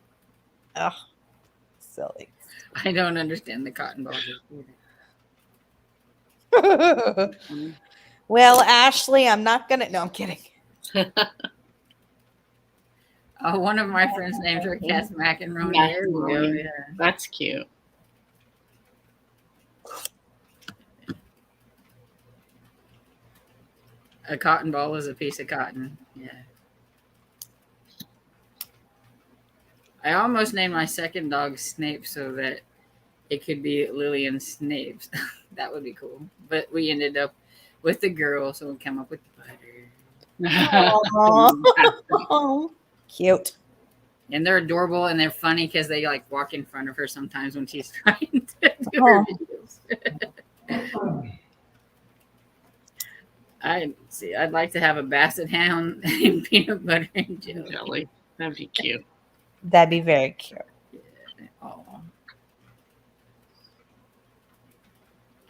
S2: oh, silly.
S1: I don't understand the cotton balls.
S2: Well, Ashley, I'm not gonna. No, I'm kidding.
S1: Oh, one of my friends named her Cass McEnroe. There we go.
S3: Macaroni.
S1: Yeah.
S3: That's cute.
S1: A cotton ball is a piece of cotton. Yeah. I almost named my second dog Snape so that it could be Lillian Snapes. That would be cool. But we ended up with the girl, so we come up with the butter.
S2: Aw. Cute.
S1: And they're adorable and they're funny because they like walk in front of her sometimes when she's trying to do her videos. I'd like to have a basset hound and peanut butter and jelly.
S3: Jelly. That'd be cute.
S2: That'd be very cute.
S1: Oh,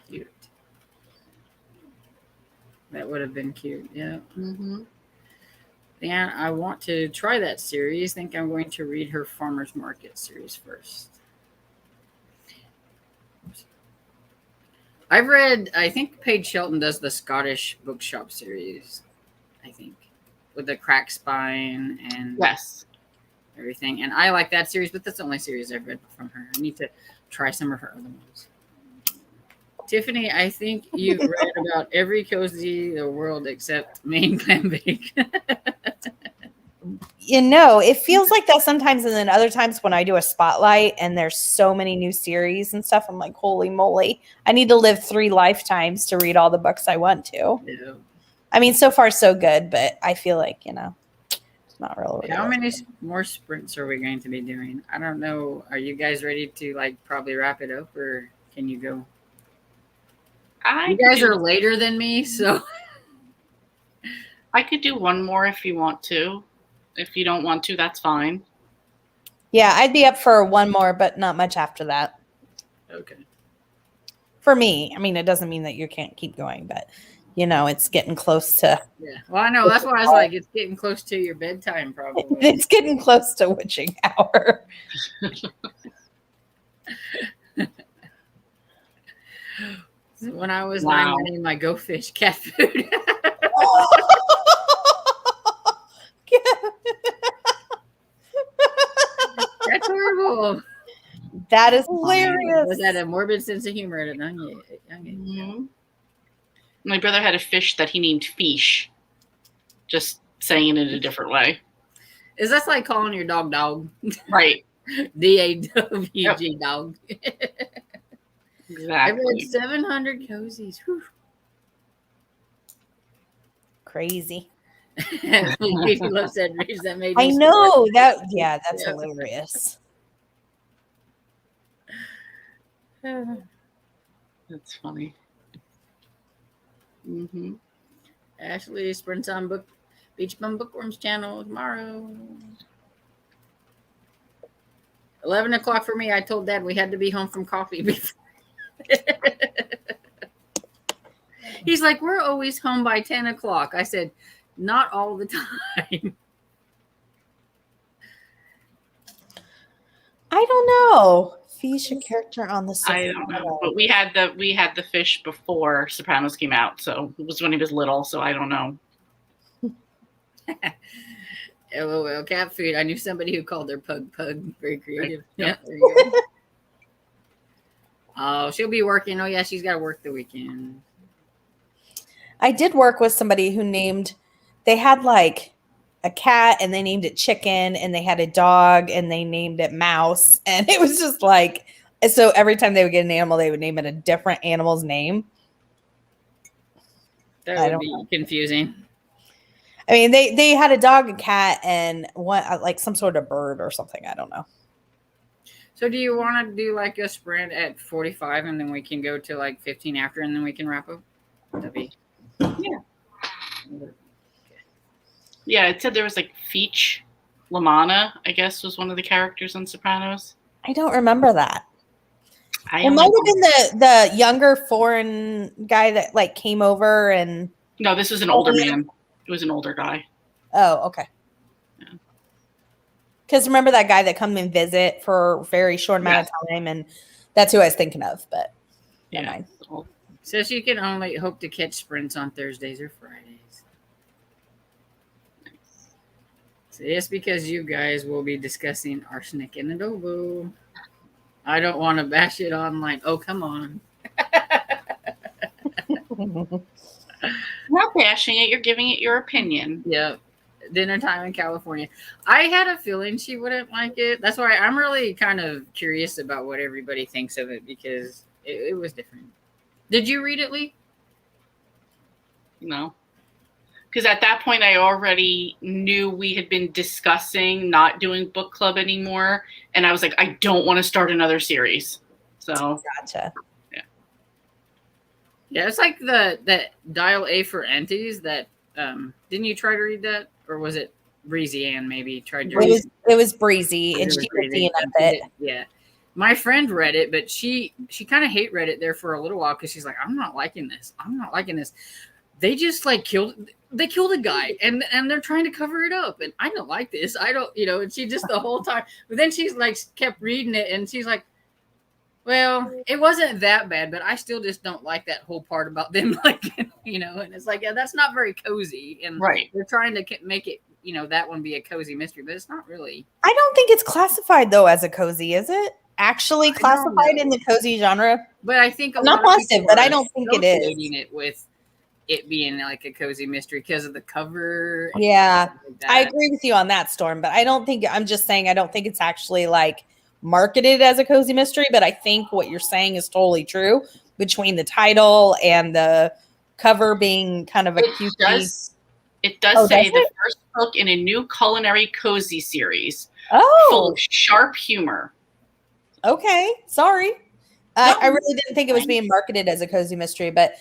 S1: cute. That would have been cute. Yeah.
S3: Mm-hmm.
S1: And I want to try that series. Think I'm going to read her Farmer's Market series first. I've read, I think Paige Shelton does the Scottish Bookshop series, I think, with the crack spine and
S3: Yes.
S1: everything. And I like that series, but that's the only series I've read from her. I need to try some of her other ones. Tiffany, I think you've read about every cozy in the world except Maine Clam Bake.
S2: It feels like that sometimes, and then other times when I do a spotlight and there's so many new series and stuff, I'm like, holy moly, I need to live 3 lifetimes to read all the books I want to.
S1: Yeah.
S2: I mean, so far so good, but I feel like, it's not really.
S1: How many more sprints are we going to be doing? I don't know. Are you guys ready to probably wrap it up, or can you go? You guys are later than me, so
S3: I could do one more if you want to. If you don't want to, that's fine.
S2: Yeah, I'd be up for one more, but not much after that.
S1: okay.
S2: For me, I mean, it doesn't mean that you can't keep going, but it's getting close to.
S1: Yeah. Well, I know that's why I was like, it's getting close to your bedtime, probably.
S2: It's getting close to witching hour.
S1: When I was
S3: Wow.
S1: 9, I named my Go Fish cat food. That's horrible.
S2: That is hilarious.
S1: Was that a morbid sense of humor at a young age?
S3: Mm-hmm. My brother had a fish that he named Fish. Just saying it a different way.
S1: Is that like calling your dog dog?
S3: Right.
S1: DAWG dog. I read
S3: Exactly.
S1: 700 cozies. Whew.
S2: Crazy.
S1: People have said reads that made
S2: I
S1: me
S2: know that. Yeah, that's
S1: Yeah.
S2: hilarious.
S3: That's funny. Mm-hmm.
S1: Ashley sprints on Beach Bum Bookworms channel tomorrow. 11 o'clock for me. I told Dad we had to be home from coffee before. He's like, we're always home by 10 o'clock. I said, not all the time.
S2: I don't know. Fish a character on the.
S3: I don't know, but we had the fish before Sopranos came out, so it was when he was little. So I don't know.
S1: LOL, cat food. I knew somebody who called their pug. Very creative. Yeah. There you go. Oh, she'll be working. Oh yeah, she's got to work the weekend.
S2: I did work with somebody who they had like a cat and they named it Chicken, and they had a dog and they named it Mouse. And it was just like, so every time they would get an animal, they would name it a different animal's name.
S1: That would be confusing.
S2: I mean, they had a dog, a cat, and one like some sort of bird or something. I don't know.
S1: So do you want to do like a sprint at 45 and then we can go to like 15 after and then we can wrap up? That'd be.
S3: Yeah. Yeah, it said there was like Feech Lamanna, I guess, was one of the characters on Sopranos.
S2: I don't remember that.
S3: I
S2: It might have been the younger foreign guy that like came over and.
S3: No, this was an older man. It was an older guy.
S2: Oh, okay.
S3: Yeah.
S2: Because remember that guy that come and visit for a very short amount of time, and that's who I was thinking of. But never
S3: Yeah.
S2: mind.
S1: Says you can only hope to catch sprints on Thursdays or Fridays. So it's because you guys will be discussing arsenic and adobo. I don't want to bash it online. Oh, come on.
S3: Not bashing it, you're giving it your opinion.
S1: Yep. Dinner time in California. I had a feeling she wouldn't like it. That's why I'm really kind of curious about what everybody thinks of it because it was different. Did you read it, Lee?
S3: No. because at that point I already knew we had been discussing not doing book club anymore, and I was like, I don't want to start another series. So
S2: Gotcha.
S1: Yeah, it's like that Dial A for Entities that didn't you try to read that? Or was it Breezy Ann maybe tried to read it?
S2: It was breezy, and
S1: It
S2: she
S1: was
S2: could
S1: Breezy,
S2: DNF
S1: and she
S2: it.
S1: did- Yeah. My friend read it, but she kind of hate read it there for a little while because she's like, I'm not liking this. I'm not liking this. They just like killed a guy and they're trying to cover it up. And I don't like this. I don't, and she just the whole time. But then she's like kept reading it and she's like, well, it wasn't that bad, but I still just don't like that whole part about them, like, and it's like, yeah, that's not very cozy. And
S3: right.
S1: they're trying to make it, that one be a cozy mystery, but it's not really.
S2: I don't think it's classified though as a cozy, is it? Actually classified in the cozy genre?
S1: But I think
S2: I'm not positive, but I don't think it is.
S1: Associating it with it being like a cozy mystery because of the cover. and
S2: Yeah,
S1: stuff like that.
S2: I agree with you on that, Storm, but I don't think I'm just saying I don't think it's actually like marketed as a cozy mystery, but I think what you're saying is totally true between the title and the cover being kind of a cutesy.
S3: It does
S2: Oh,
S3: say
S2: does
S3: the
S2: it?
S3: first book in a new culinary cozy series full
S2: Oh,
S3: of sharp humor.
S2: okay. Sorry.
S3: No,
S2: I really didn't think it was
S3: fine.
S2: being marketed as a cozy mystery, but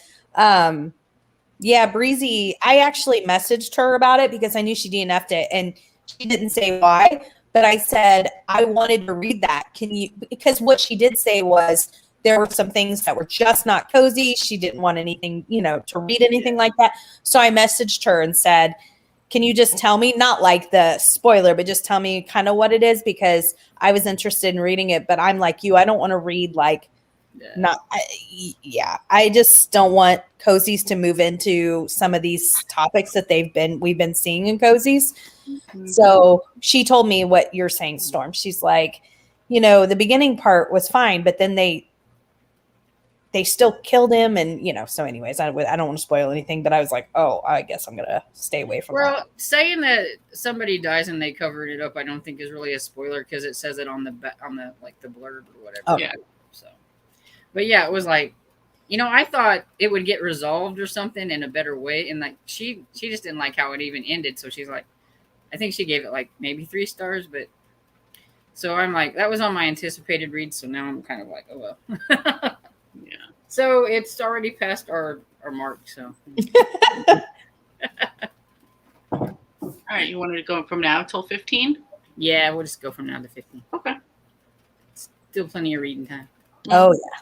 S2: yeah, Breezy, I actually messaged her about it because I knew she DNF'd it and she didn't say why, but I said, I wanted to read that. Can you, because what she did say was there were some things that were just not cozy. She didn't want anything, to read anything like that. So I messaged her and said, can you just tell me, not like the spoiler, but just tell me kind of what it is because I was interested in reading it, but I'm like you, I don't want to read like I just don't want cozies to move into some of these topics that we've been seeing in cozies. So she told me what you're saying, Storm. She's like, the beginning part was fine, but then they still killed him, and so anyways, I don't want to spoil anything, but I was like, oh, I guess I'm gonna stay away from that.
S1: Well, saying that somebody dies and they covered it up, I don't think is really a spoiler because it says it on the like the blurb or whatever.
S2: Oh.
S3: Yeah.
S1: So, but yeah, it was like, I thought it would get resolved or something in a better way, and like she just didn't like how it even ended, so she's like, I think she gave it like maybe 3 stars, but so I'm like, that was on my anticipated read, so now I'm kind of like, oh well.
S3: Yeah.
S1: So it's already past our mark. So
S3: All right, you wanted to go from now till 15?
S1: yeah, we'll just go from now to 15.
S3: Okay.
S1: Still plenty of reading time.
S2: Oh yeah.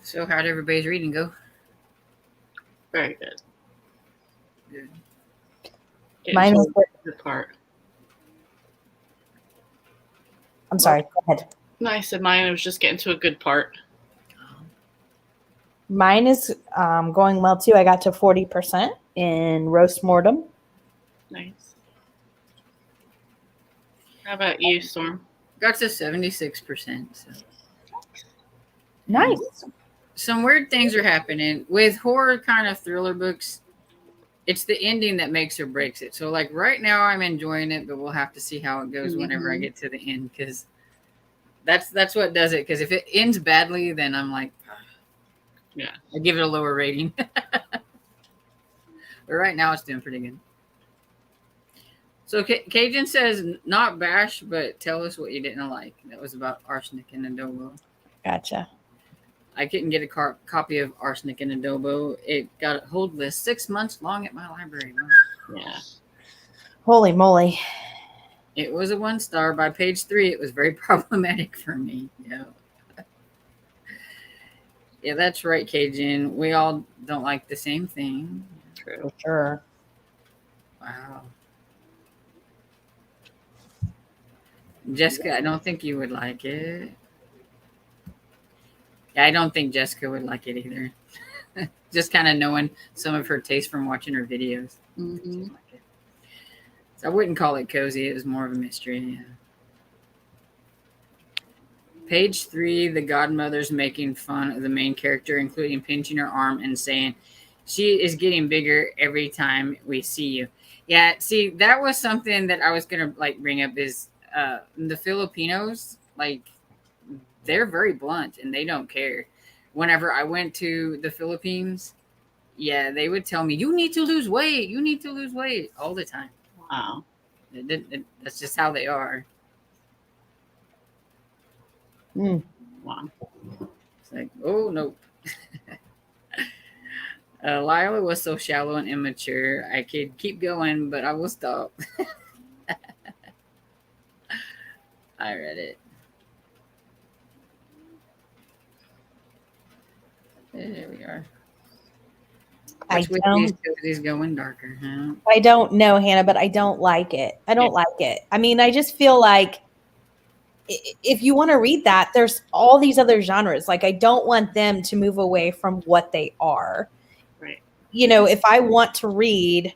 S1: So how'd everybody's reading go?
S3: Very good.
S1: Good.
S2: Mine was.
S3: The part.
S2: I'm sorry. Go ahead.
S3: No, I said mine. I was just getting to a good part.
S2: Mine is going well too. I got to 40% in roast mortem.
S3: Nice. How about you, Storm?
S1: Got to 76%. So.
S2: Nice.
S1: Some weird things are happening with horror kind of thriller books. It's the ending that makes or breaks it. So like right now I'm enjoying it, but we'll have to see how it goes whenever I get to the end, because that's what does it. Because if it ends badly, then I'm like,
S3: yeah,
S1: I give it a lower rating. But right now it's doing pretty good. So Cajun says, not bash, but tell us what you didn't like. That was about Arsenic and Adobo.
S2: Gotcha.
S1: I couldn't get a copy of Arsenic and Adobo. It got a hold list 6 months long at my library.
S3: yeah.
S2: Holy moly.
S1: It was a 1 star. By page 3, it was very problematic for me. Yeah. Yeah, that's right, Cajun. We all don't like the same thing.
S3: True.
S2: For sure.
S1: Wow. Jessica, I don't think you would like it. Yeah, I don't think Jessica would like it either. Just kind of knowing some of her taste from watching her videos.
S3: Mm-hmm.
S1: So I wouldn't call it cozy. It was more of a mystery. Yeah. Page 3, the godmother's making fun of the main character, including pinching her arm and saying, she is getting bigger every time we see you. Yeah, see, that was something that I was going to like bring up is the Filipinos, like, they're very blunt and they don't care. Whenever I went to the Philippines, yeah, they would tell me, you need to lose weight. You need to lose weight all the time.
S3: Wow.
S1: That's just how they are.
S2: Mm.
S3: Wow.
S1: It's like, oh, nope. Lila was so shallow and immature. I could keep going, but I will stop. I read it. There we are.
S2: I
S1: Which with
S2: don't-
S1: these cozies going darker, huh?
S2: I don't know, Hannah, but I don't like it. I don't like it. I mean, I just feel like if you want to read that, there's all these other genres. Like, I don't want them to move away from what they are.
S3: Right.
S2: You know, if I want to read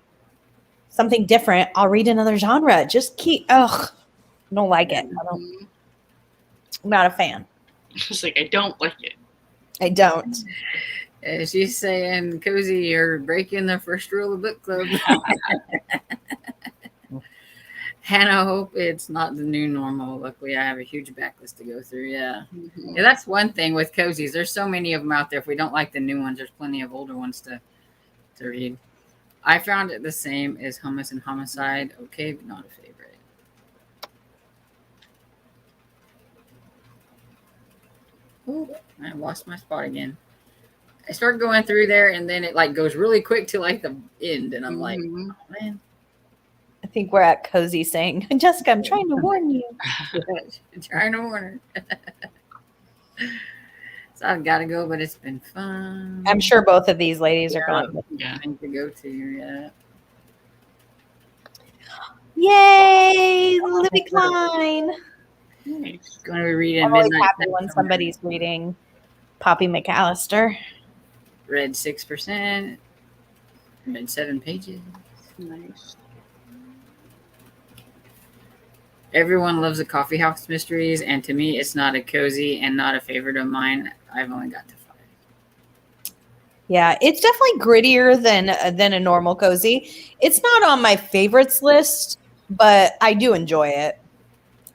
S2: something different, I'll read another genre. Just keep, I don't like it. I'm not a fan.
S3: It's like, I don't like it.
S2: I don't.
S1: She's saying, Cozy, you're breaking the first rule of book club. Hannah, hope it's not the new normal. Luckily, I have a huge backlist to go through. Yeah.
S3: Mm-hmm.
S1: Yeah, that's one thing with cozies. There's so many of them out there. If we don't like the new ones, there's plenty of older ones to read. I found it the same as Hummus and Homicide. Okay, but not a favorite. Ooh, I lost my spot again. I start going through there, and then it like goes really quick to like the end, and I'm like,
S3: Mhm.
S1: oh, man,
S2: I think we're at Cozy saying, Jessica, I'm trying to warn you.
S1: trying to warn her. So I've got to go, but it's been fun.
S2: I'm sure both of these ladies are going.
S3: Yeah.
S1: Thing to go to, yeah.
S2: Yay, Libby Klein.
S3: Nice.
S1: Going to be reading
S2: I'm always
S1: Midnight
S2: happy when
S1: Sun.
S2: somebody's reading Poppy McAllister.
S1: Read 6%. Read 7 pages.
S3: Nice.
S1: Everyone loves the coffee house mysteries, and to me, it's not a cozy and not a favorite of mine. I've only got to 5.
S2: Yeah, it's definitely grittier than a normal cozy. It's not on my favorites list, but I do enjoy it.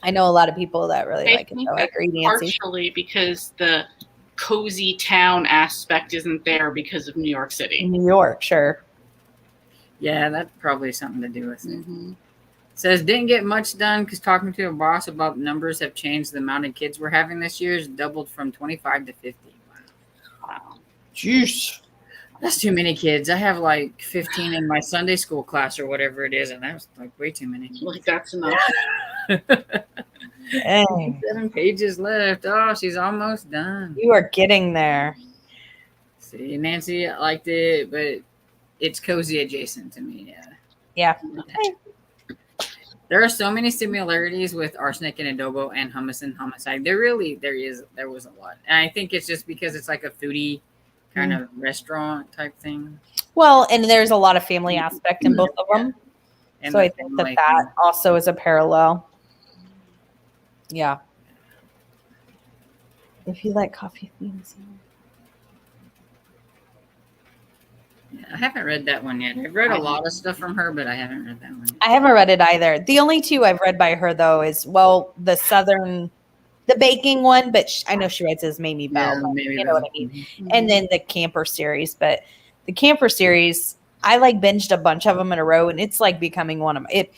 S2: I know a lot of people that really
S3: I
S2: like it.
S3: think
S2: Though. I
S3: that's
S2: agree, Nancy.
S3: partially because the cozy town aspect isn't there because of New York City.
S2: In New York, sure.
S1: Yeah, that's probably something to do with it.
S3: Mm-hmm.
S1: Says, didn't get much done because talking to a boss about numbers have changed. The amount of kids we're having this year has doubled from 25 to 50.
S3: Wow.
S2: Jeez.
S1: That's too many kids. I have like 15 in my Sunday school class or whatever it is, and that was like way too many.
S3: Like, that's enough.
S2: Dang.
S1: 7 pages left. Oh, she's almost done.
S2: You are getting there.
S1: See, Nancy liked it, but it's cozy adjacent to me.
S2: Yeah.
S1: There are so many similarities with Arsenic and Adobo and Hummus and Homicide. There was a lot. And I think it's just because it's like a foodie kind of restaurant type thing.
S2: Well, and there's a lot of family aspect in both of them.
S1: And
S2: So I think that also is a parallel. Yeah. If you like coffee themes.
S1: Yeah, I haven't read that one yet. I've read a lot of stuff from her, but I haven't read that one yet.
S2: I haven't read it either. The only two I've read by her though is the baking one, but I know she writes as Mamie Bell.
S1: Yeah, maybe
S2: you know what I mean. And then the camper series, but the camper series, I like binged a bunch of them in a row, and it's like becoming one of my.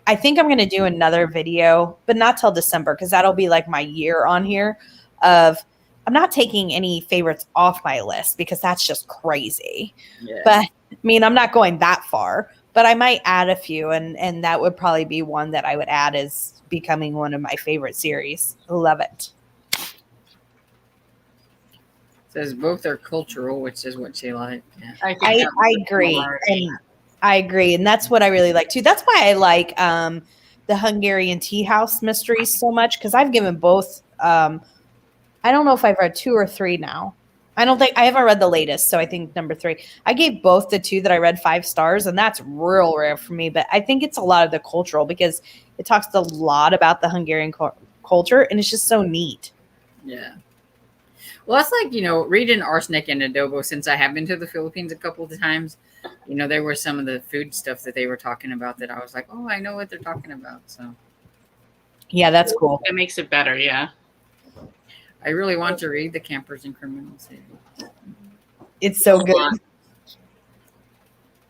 S2: I think I'm going to do another video, but not till December because that'll be like my year on here. I'm not taking any favorites off my list because that's just crazy.
S1: Yeah.
S2: But I mean, I'm not going that far, but I might add a few, and that would probably be one that I would add as becoming one of my favorite series. Love it.
S1: Says both are cultural, which is what she liked. Yeah.
S2: I agree. And I agree. And that's what I really like too. That's why I like the Hungarian Tea House mysteries so much, because I've given both. I don't know if I've read 2 or 3 now. I haven't read the latest. So I think number 3. I gave both the 2 that I read 5 stars, and that's real rare for me. But I think it's a lot of the cultural because it talks a lot about the Hungarian culture, and it's just so neat.
S1: Yeah. Well, that's like, reading Arsenic and Adobo, since I have been to the Philippines a couple of times, there were some of the food stuff that they were talking about that I was like, oh, I know what they're talking about. So,
S2: yeah, that's cool.
S3: It makes it better, yeah.
S1: I really want to read The Campers and Criminals.
S2: It's so good.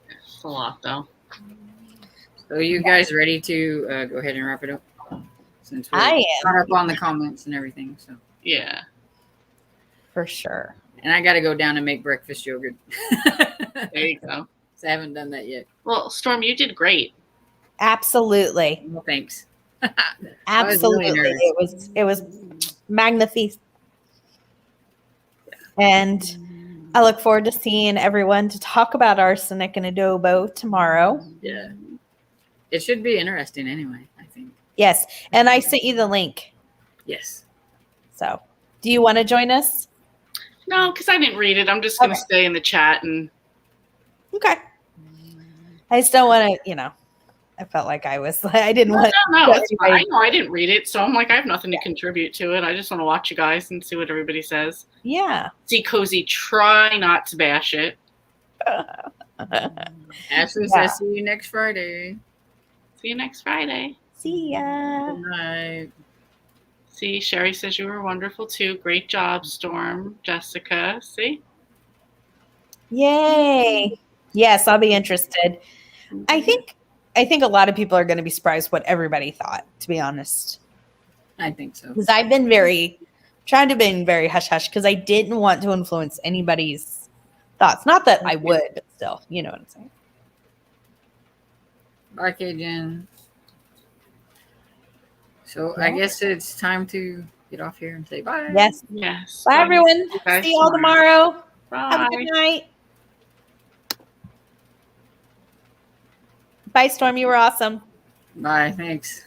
S3: It's a lot, though.
S1: So, you guys ready to go ahead and wrap it up? Since we're
S2: I am.
S1: caught up on the comments and everything. So,
S3: Yeah.
S2: For sure.
S1: and I got to go down and make breakfast yogurt.
S3: There you go.
S1: So I haven't done that yet.
S3: Well, Storm, you did great.
S2: Absolutely.
S1: Well, thanks.
S2: Absolutely.
S1: nervous.
S2: It was magnificent. And I look forward to seeing everyone to talk about Arsenic and Adobo tomorrow.
S1: Yeah. It should be interesting anyway, I think.
S2: Yes. And I sent you the link.
S1: Yes.
S2: So do you want to join us?
S3: No, because I didn't read it. I'm just going to
S2: Okay.
S3: stay in the chat and.
S2: Okay. I just don't want to, I felt like I didn't want
S3: No, it's fine. I know I didn't read it, so I'm like, I have nothing to contribute to it. I just want to watch you guys and see what everybody says.
S2: Yeah.
S3: See Cozy try not to bash it.
S1: Ashley
S2: Yeah.
S1: says, see you next Friday.
S3: See you next Friday.
S2: See ya.
S1: Good night.
S3: See, Sherry says you were wonderful too. Great job, Storm. Jessica, see?
S2: Yay. Yes, I'll be interested. I think a lot of people are going to be surprised what everybody thought, to be honest.
S1: I think so.
S2: Because I've been trying to be very hush hush because I didn't want to influence anybody's thoughts. Not that I would, but still, you know what I'm saying.
S1: Bye, Cajun. So I guess it's time to get off here and say bye.
S2: Yes.
S3: Yes.
S2: Bye, everyone.
S3: you guys
S2: See you all tomorrow. Have a
S3: Bye.
S2: good night. Bye, Storm. You were awesome.
S1: Bye. Thanks.